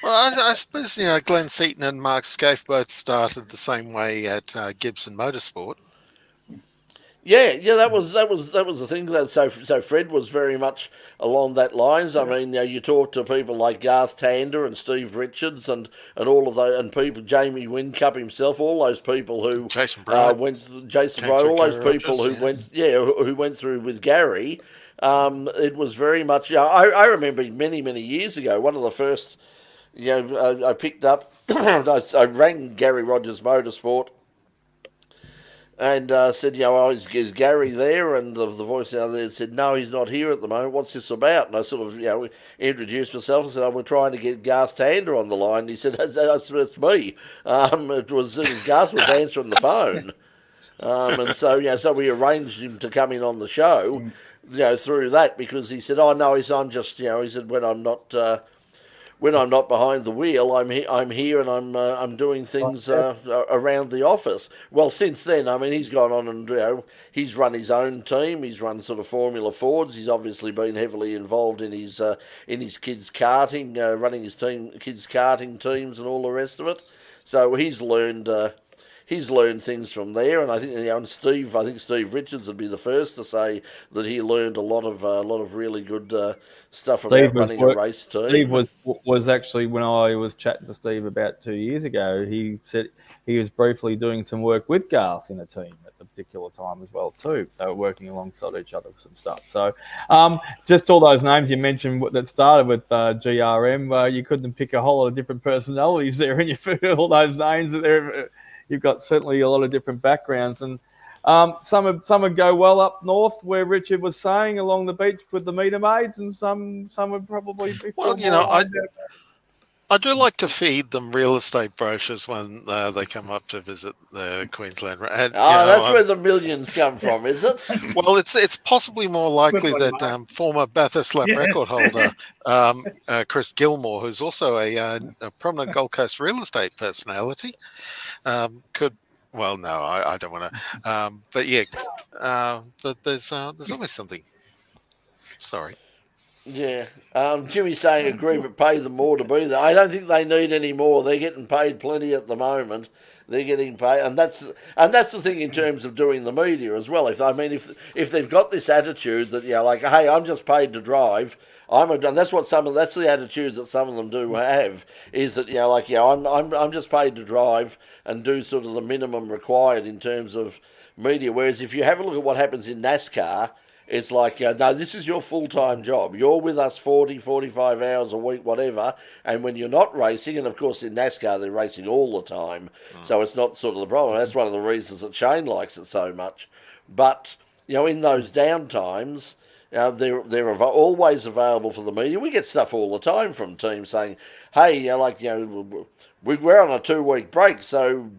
Well, I suppose Glenn Seaton and Mark Scaife both started the same way at Gibson Motorsport. Yeah, that was the thing. So Fred was very much along that lines. I mean, you talk to people like Garth Tander and Steve Richards and all of those, and people, Jamie Whincup himself, all those people who Jason Bright, all those people who went through with Gary. It was very much. I remember many years ago. One of the first, I picked up. I rang Gary Rogers Motorsport. And said, is Gary there? And the voice out there said, no, he's not here at the moment. What's this about? And I sort of, introduced myself and said, we're trying to get Garth Tander on the line. And he said, it's me. It was Garth was answering the phone. And so we arranged him to come in on the show, through that, because he said, oh, no, I'm just, he said, when I'm not behind the wheel, I'm here and I'm doing things around the office. Well, since then, I mean, he's gone on and he's run his own team. He's run sort of Formula Fords. He's obviously been heavily involved in his kids karting, running his kids karting teams and all the rest of it. So he's learned things from there, and I think I think Steve Richards would be the first to say that he learned a lot of really good stuff about running a race team. Steve was actually, when I was chatting to Steve about 2 years ago, he said he was briefly doing some work with Garth in a team at the particular time as well too. They were working alongside each other with some stuff. So just all those names you mentioned that started with GRM, you couldn't pick a whole lot of different personalities there, and you feel all those names there. You've got certainly a lot of different backgrounds, and some would go well up north, where Richard was saying, along the beach with the meter maids, and some would probably be. Well, I do like to feed them real estate brochures when they come up to visit the Queensland. And, that's where the millions come from, is it? Well, it's possibly more likely Good one, that former Bathurst lap record holder Chris Gilmore, who's also a prominent Gold Coast real estate personality, could. Well, no, I don't want to. But yeah, but there's always something. Sorry. Yeah. Jimmy's saying agree, but pay them more to be there. I don't think they need any more. They're getting paid plenty at the moment. They're getting paid, and that's the thing in terms of doing the media as well. If they've got this attitude that like, hey, I'm just paid to drive. And that's the attitude that some of them do have, is that I'm just paid to drive and do sort of the minimum required in terms of media. Whereas if you have a look at what happens in NASCAR, it's like, no, this is your full-time job. You're with us 40, 45 hours a week, whatever. And when you're not racing, and of course in NASCAR they're racing all the time, so it's not sort of the problem. That's one of the reasons that Shane likes it so much. But, in those down times, they're always available for the media. We get stuff all the time from teams saying, hey, we're on a 2-week break, so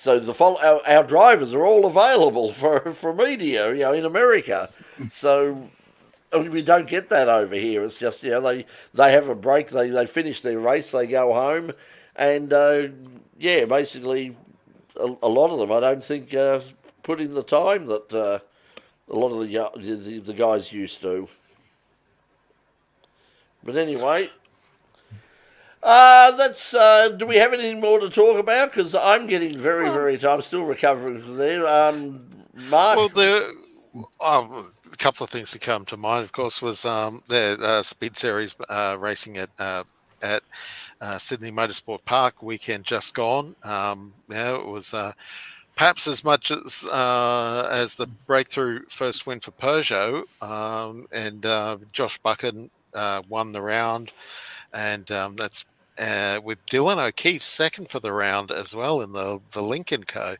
our drivers are all available for media, in America. So we don't get that over here. It's just, they have a break, they finish their race, they go home, and basically a lot of them, I don't think, put in the time that a lot of the guys used to. But anyway. Do we have anything more to talk about? Because I'm getting very, very tired. I'm still recovering from there. Mark? Well, a couple of things that come to mind, of course, was the Speed Series racing at Sydney Motorsport Park weekend just gone. It was perhaps as much as the breakthrough first win for Peugeot, and Josh Buchan won the round, and that's with Dylan O'Keefe second for the round as well in the Lincoln Co.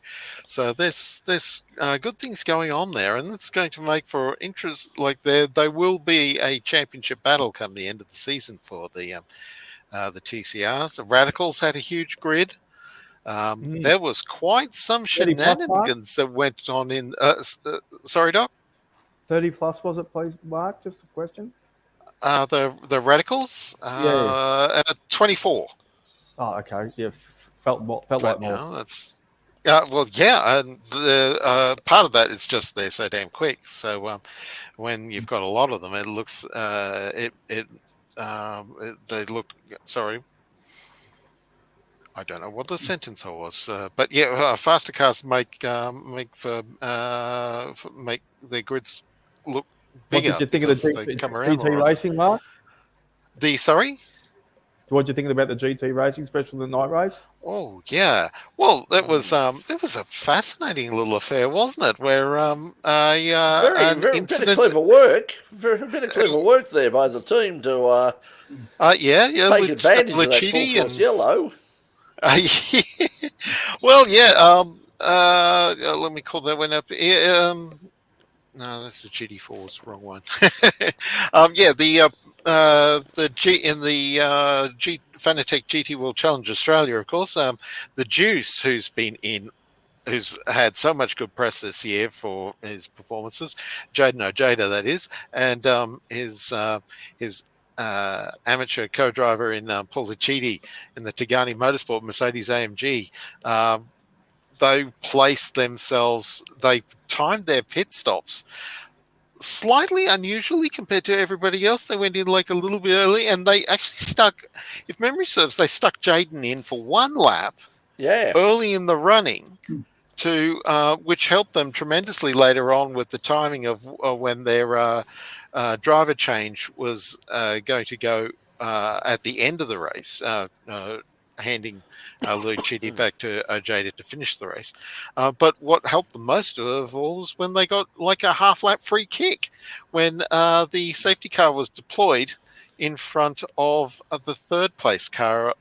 So there's good things going on there, and it's going to make for interest. Like there will be a championship battle come the end of the season for the TCRs. The Radicals had a huge grid. There was quite some shenanigans that went on in. Sorry, Doc. 30 plus was it, please, Mark? Just a question. The Radicals, 24. Oh, okay. Yeah, felt like more. No, that's and the part of that is just they're so damn quick. So when you've got a lot of them, it looks they look. Sorry, I don't know what the sentence was, but faster cars make their grids look bigger. What did you think of the GT racing, Mark? What did you think about the GT racing, especially the night race? Oh yeah, well that was a fascinating little affair, wasn't it? Where very bit of clever work, a bit of clever work there by the team to take advantage of that full course yellow. Well, let me call that one up. No, that's the GT4's wrong one. The G in the Fanatec GT World Challenge Australia, of course. The Juice, who's had so much good press this year for his performances, Jaden Ojeda, that is, and his amateur co-driver in Paul Ticidi in the Tigani Motorsport Mercedes AMG. They placed themselves, they timed their pit stops slightly unusually compared to everybody else. They went in like a little bit early, and they actually stuck, if memory serves, they stuck Jaden in for one lap early in the running, to which helped them tremendously later on with the timing of when their driver change was going to go at the end of the race, handing Louis Chidi back to Ojeda to finish the race. But what helped them most of all was when they got like a half-lap free kick when the safety car was deployed in front of the third-place car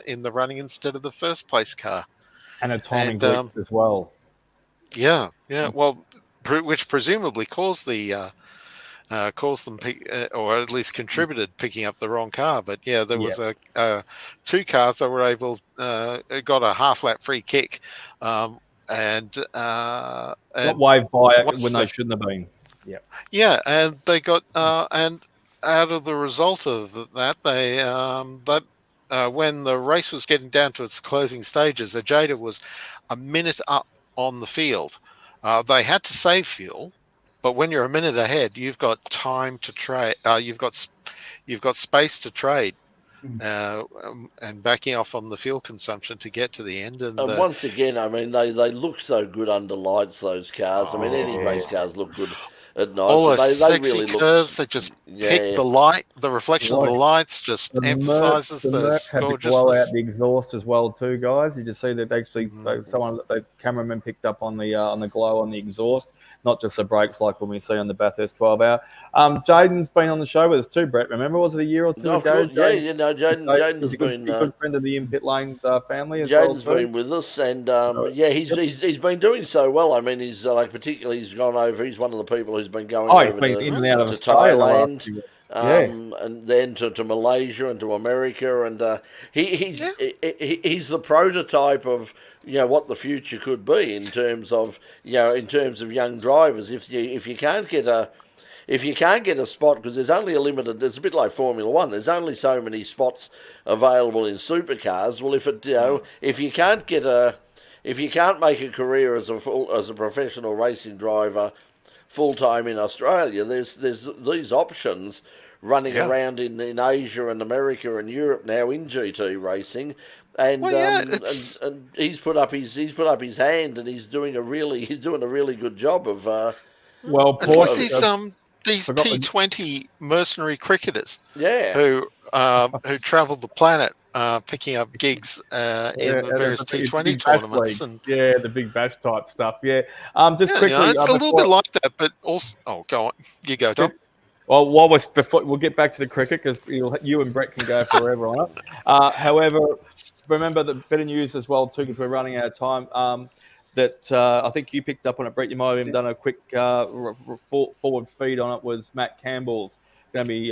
in the running instead of the first-place car. And a timing glitch as well. Yeah. Well, which presumably caused the caused them or at least contributed picking up the wrong car. But yeah, there was two cars that were able got a half lap free kick, and got waved by it when they shouldn't have been. Yeah, and they got and out of the result of that, they when the race was getting down to its closing stages, Ajada was a minute up on the field. They had to save fuel, but when you're a minute ahead, you've got time to trade. You've got space to trade, and backing off on the fuel consumption to get to the end. And once again, I mean, they look so good under lights. Those cars. I mean, any race cars look good at night. All those sexy really curves, they just pick the light, the reflection of the lights just emphasizes the gorgeousness. To blow out the exhaust as well, too, guys. You just see that actually the cameraman picked up on the glow on the exhaust, not just the brakes like when we see on the Bathurst 12-hour. Jaden's been on the show with us too, Brett. Remember, was it a year or two ago? Jaden's been a good friend of the In Pit Lane family as Jaden's well. Been with us, and he's been doing so well. I mean, he's particularly he's gone over. He's one of the people who's been going over in and out of to Thailand. Yes. And then to Malaysia and to America, and he's the prototype of what the future could be in terms of young drivers. If you can't get a spot, because there's only a limited. It's a bit like Formula One. There's only so many spots available in supercars. Well, if you can't make a career as a professional racing driver full time in Australia, there's these options running around in Asia and America and Europe now in GT racing, and and he's put up his hand, and he's doing a really good job of. It's like these T20 mercenary cricketers, who travel the planet. Picking up gigs in the various T20 tournaments and the big bash type stuff. Just quickly, it's a little bit like that, but also. Oh, go on, you go, Tom. Well, we'll get back to the cricket because you and Brett can go forever on it. However, remember the bit of news as well too, because we're running out of time. That I think you picked up on it, Brett. You might have even done a quick forward feed on it. Was Matt Campbell's going to be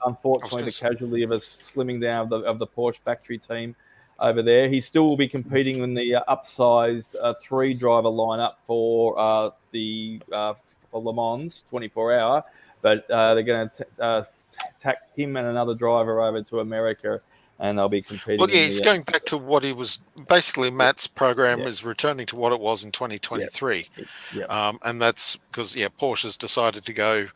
unfortunately the casualty of a slimming down of the Porsche factory team over there. He still will be competing in the upsized 3-driver lineup for the Le Mans 24-hour, but they're going to tack him and another driver over to America, and they'll be competing. Well, he's going back to what he was. Basically, Matt's program is returning to what it was in 2023, and that's because Porsche's decided to go.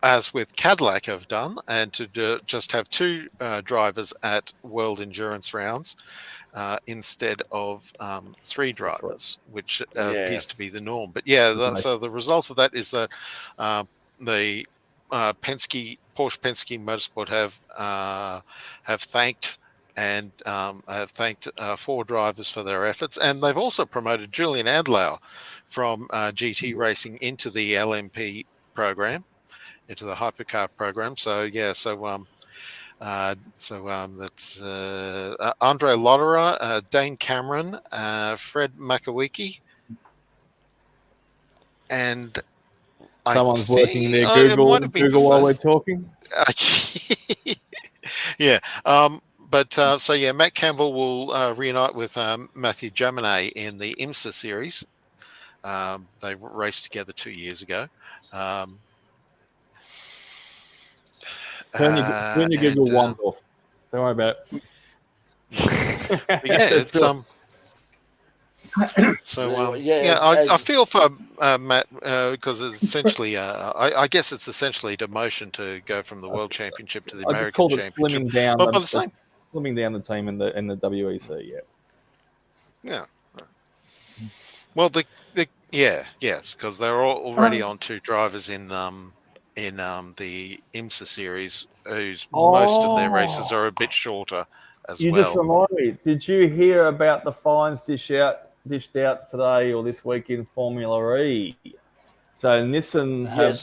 As with Cadillac have done, and to just have 2 drivers at World Endurance rounds instead of 3 drivers, which appears to be the norm. But so the result of that is that the Porsche Penske Motorsport have thanked and have thanked 4 drivers for their efforts, and they've also promoted Julian Adlau from GT racing into the LMP program. Into the hypercar program. So that's Andre Lotterer, Dane Cameron, Fred Makawiki, and someone's working their Google while we're talking. Matt Campbell will reunite with Matthew Jaminet in the IMSA series. They raced together 2 years ago. Turn your Google One off. Don't worry about it. It's I feel for Matt because it's essentially I guess it's essentially demotion to go from the World Championship to the American Championship. Slimming down the team in the WEC. Yeah. Well, because they're already on 2 drivers in the IMSA series, whose most of their races are a bit shorter as well. You just remind me, did you hear about the fines dished out today or this week in Formula E? So Nissan have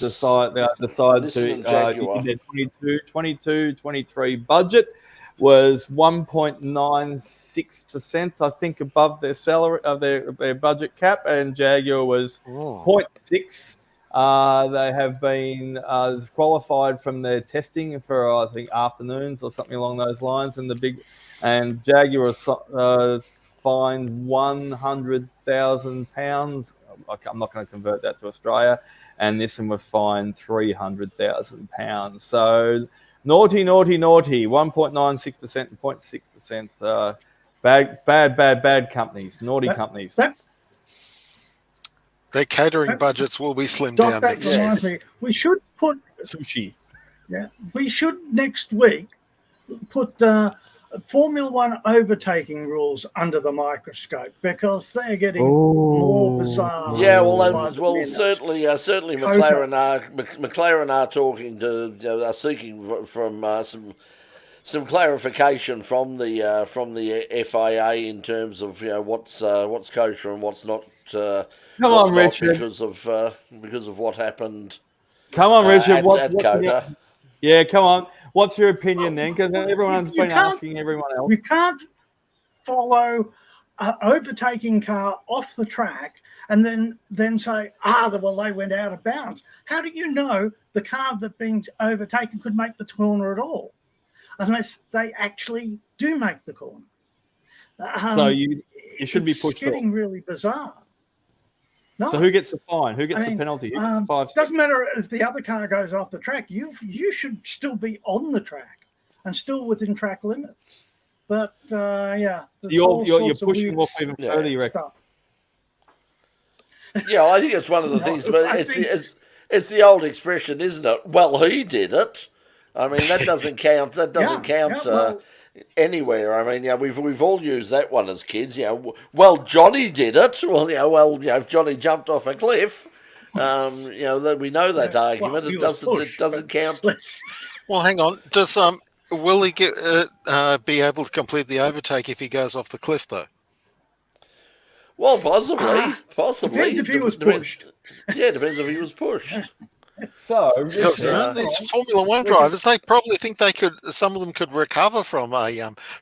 decided to in their 22-23 budget was 1.96%, I think, above their salary of their budget cap, and Jaguar was 0.6 They have been qualified from their testing for, I think, afternoons or something along those lines. And Jaguar was fined £100,000. I'm not going to convert that to Australia. And Nissan was fined £300,000. So naughty, 1.96% and 0.6%. Bad companies, naughty companies. Their catering budgets will be slimmed down next year. Reminds me, we should put sushi. Yeah, we should next week put Formula One overtaking rules under the microscope because they're getting more bizarre. Yeah, certainly McLaren are talking to, are seeking from some clarification from the FIA in terms of what's kosher and what's not. Come on, Richard. Because of what happened. Come on, Richard. At Coda. Yeah, come on. What's your opinion then? Because everyone's been asking everyone else. You can't follow an overtaking car off the track and then say, well, they went out of bounds. How do you know the car that's being overtaken could make the corner at all? Unless they actually do make the corner. So you should be pushed off. It's getting really bizarre. No. So who gets the fine? Who gets the penalty? Doesn't matter if the other car goes off the track. You should still be on the track and still within track limits. But you're pushing off even further. You reckon? Yeah, I think it's one of the things. But it's the old expression, isn't it? Well, he did it. I mean, that doesn't count. That doesn't count. Anywhere. I mean, we've all used that one as kids. Well, Johnny did it. Well, if Johnny jumped off a cliff, that we know that argument. It doesn't count. Well, hang on. Does will he be able to complete the overtake if he goes off the cliff though? Well, possibly. Depends if he was pushed. Yeah, depends if he was pushed. So, these Formula One drivers, they probably think some of them could recover from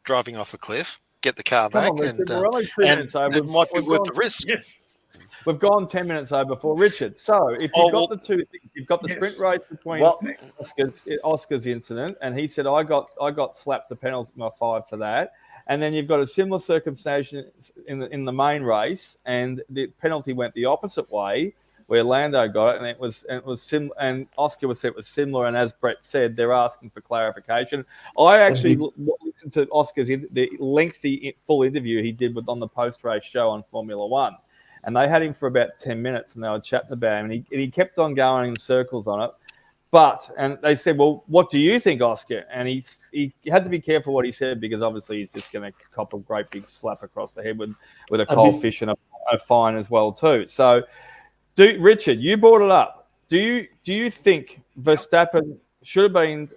driving off a cliff, get the car back, and it might be worth the risk. Yes. We've gone 10 minutes over for Richard. So, if you've got the two things, you've got the sprint race between Oscar's incident, and he said, I got slapped the penalty, my 5 for that. And then you've got a similar circumstance in the main race, and the penalty went the opposite way, where Lando got it, and it was similar, and Oscar said it was similar. And as Brett said, they're asking for clarification. I actually listened to Oscar's the lengthy full interview he did on the post-race show on Formula One, and they had him for about 10 minutes, and they were chatting about him, and he kept on going in circles on it. And they said, well, what do you think, Oscar? And he had to be careful what he said because obviously he's just going to cop a great big slap across the head with a cold fish and a fine as well too. So. Richard, you brought it up. Do you think Verstappen should have been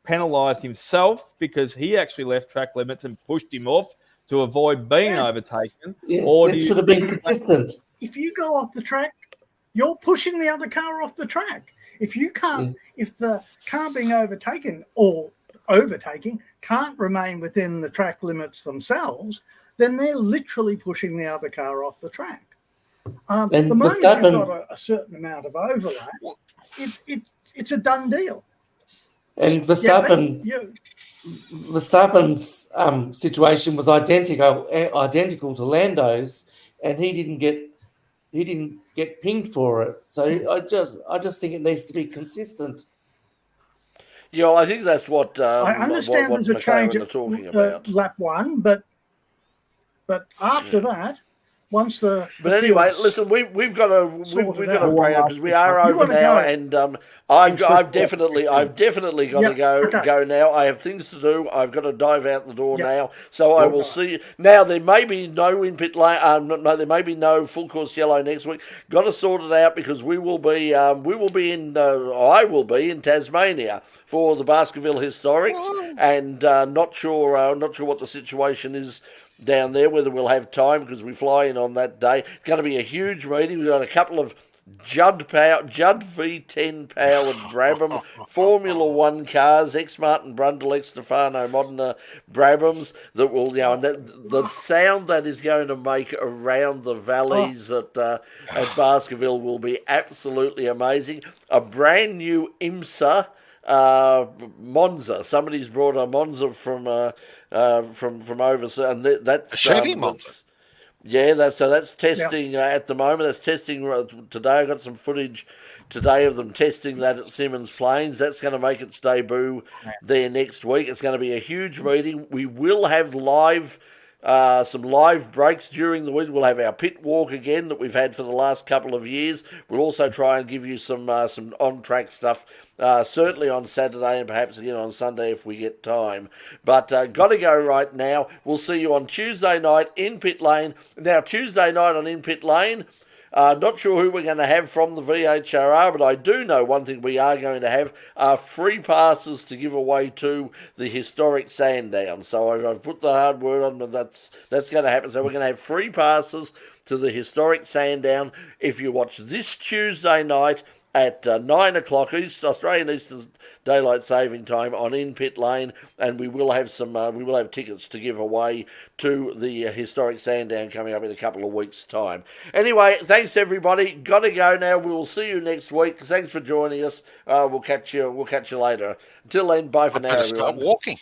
penalised himself because he actually left track limits and pushed him off to avoid being overtaken? Yes, or it should have been consistent. If you go off the track, you're pushing the other car off the track. If you can't, if the car being overtaken or overtaking can't remain within the track limits themselves, then they're literally pushing the other car off the track. And the moment Verstappen, you've got a certain amount of overlap, it's a done deal. And Verstappen's situation was identical to Lando's, and he didn't get pinged for it. So I just think it needs to be consistent. Yeah, I think that's what I understand there's a change at lap 1, but after that. But anyway, listen, we've got to pray out because we are over now, and I've definitely got to go now. I have things to do. I've got to dive out the door now, so I will see you. Now there may be no in-pit lane. No, there may be no full course yellow next week. Got to sort it out because I will be in Tasmania for the Baskerville Historics, and not sure what the situation is down there, whether we'll have time because we fly in on that day. It's going to be a huge meeting. We've got a couple of Judd V10 powered Brabham, Formula One cars, ex-Martin Brundle, ex-Stefano Modena Brabhams that will, and the sound that is going to make around the valleys at Baskerville will be absolutely amazing. A brand new IMSA Monza. Somebody's brought a Monza from overseas, and that's a Chevy Monza. Yeah, that's testing at the moment. That's testing today. I got some footage today of them testing that at Simmons Plains. That's going to make its debut there next week. It's going to be a huge meeting. We will have some live breaks during the week. We'll have our pit walk again that we've had for the last couple of years. We'll also try and give you some on-track stuff, certainly on Saturday and perhaps again on Sunday if we get time. But got to go right now. We'll see you on Tuesday night in Pit Lane. Now, Tuesday night on In Pit Lane, not sure who we're going to have from the VHRR, but I do know one thing we are going to have are free passes to give away to the historic Sandown. So I've put the hard word on, but that's going to happen. So we're going to have free passes to the historic Sandown if you watch this Tuesday night at 9 o'clock Australian Eastern Daylight Saving Time on In Pit Lane, and we will have tickets to give away to the historic Sandown coming up in a couple of weeks' time. Anyway, thanks everybody. Got to go now. We will see you next week. Thanks for joining us. We'll catch you later. Until then, bye for now, everyone. Start walking.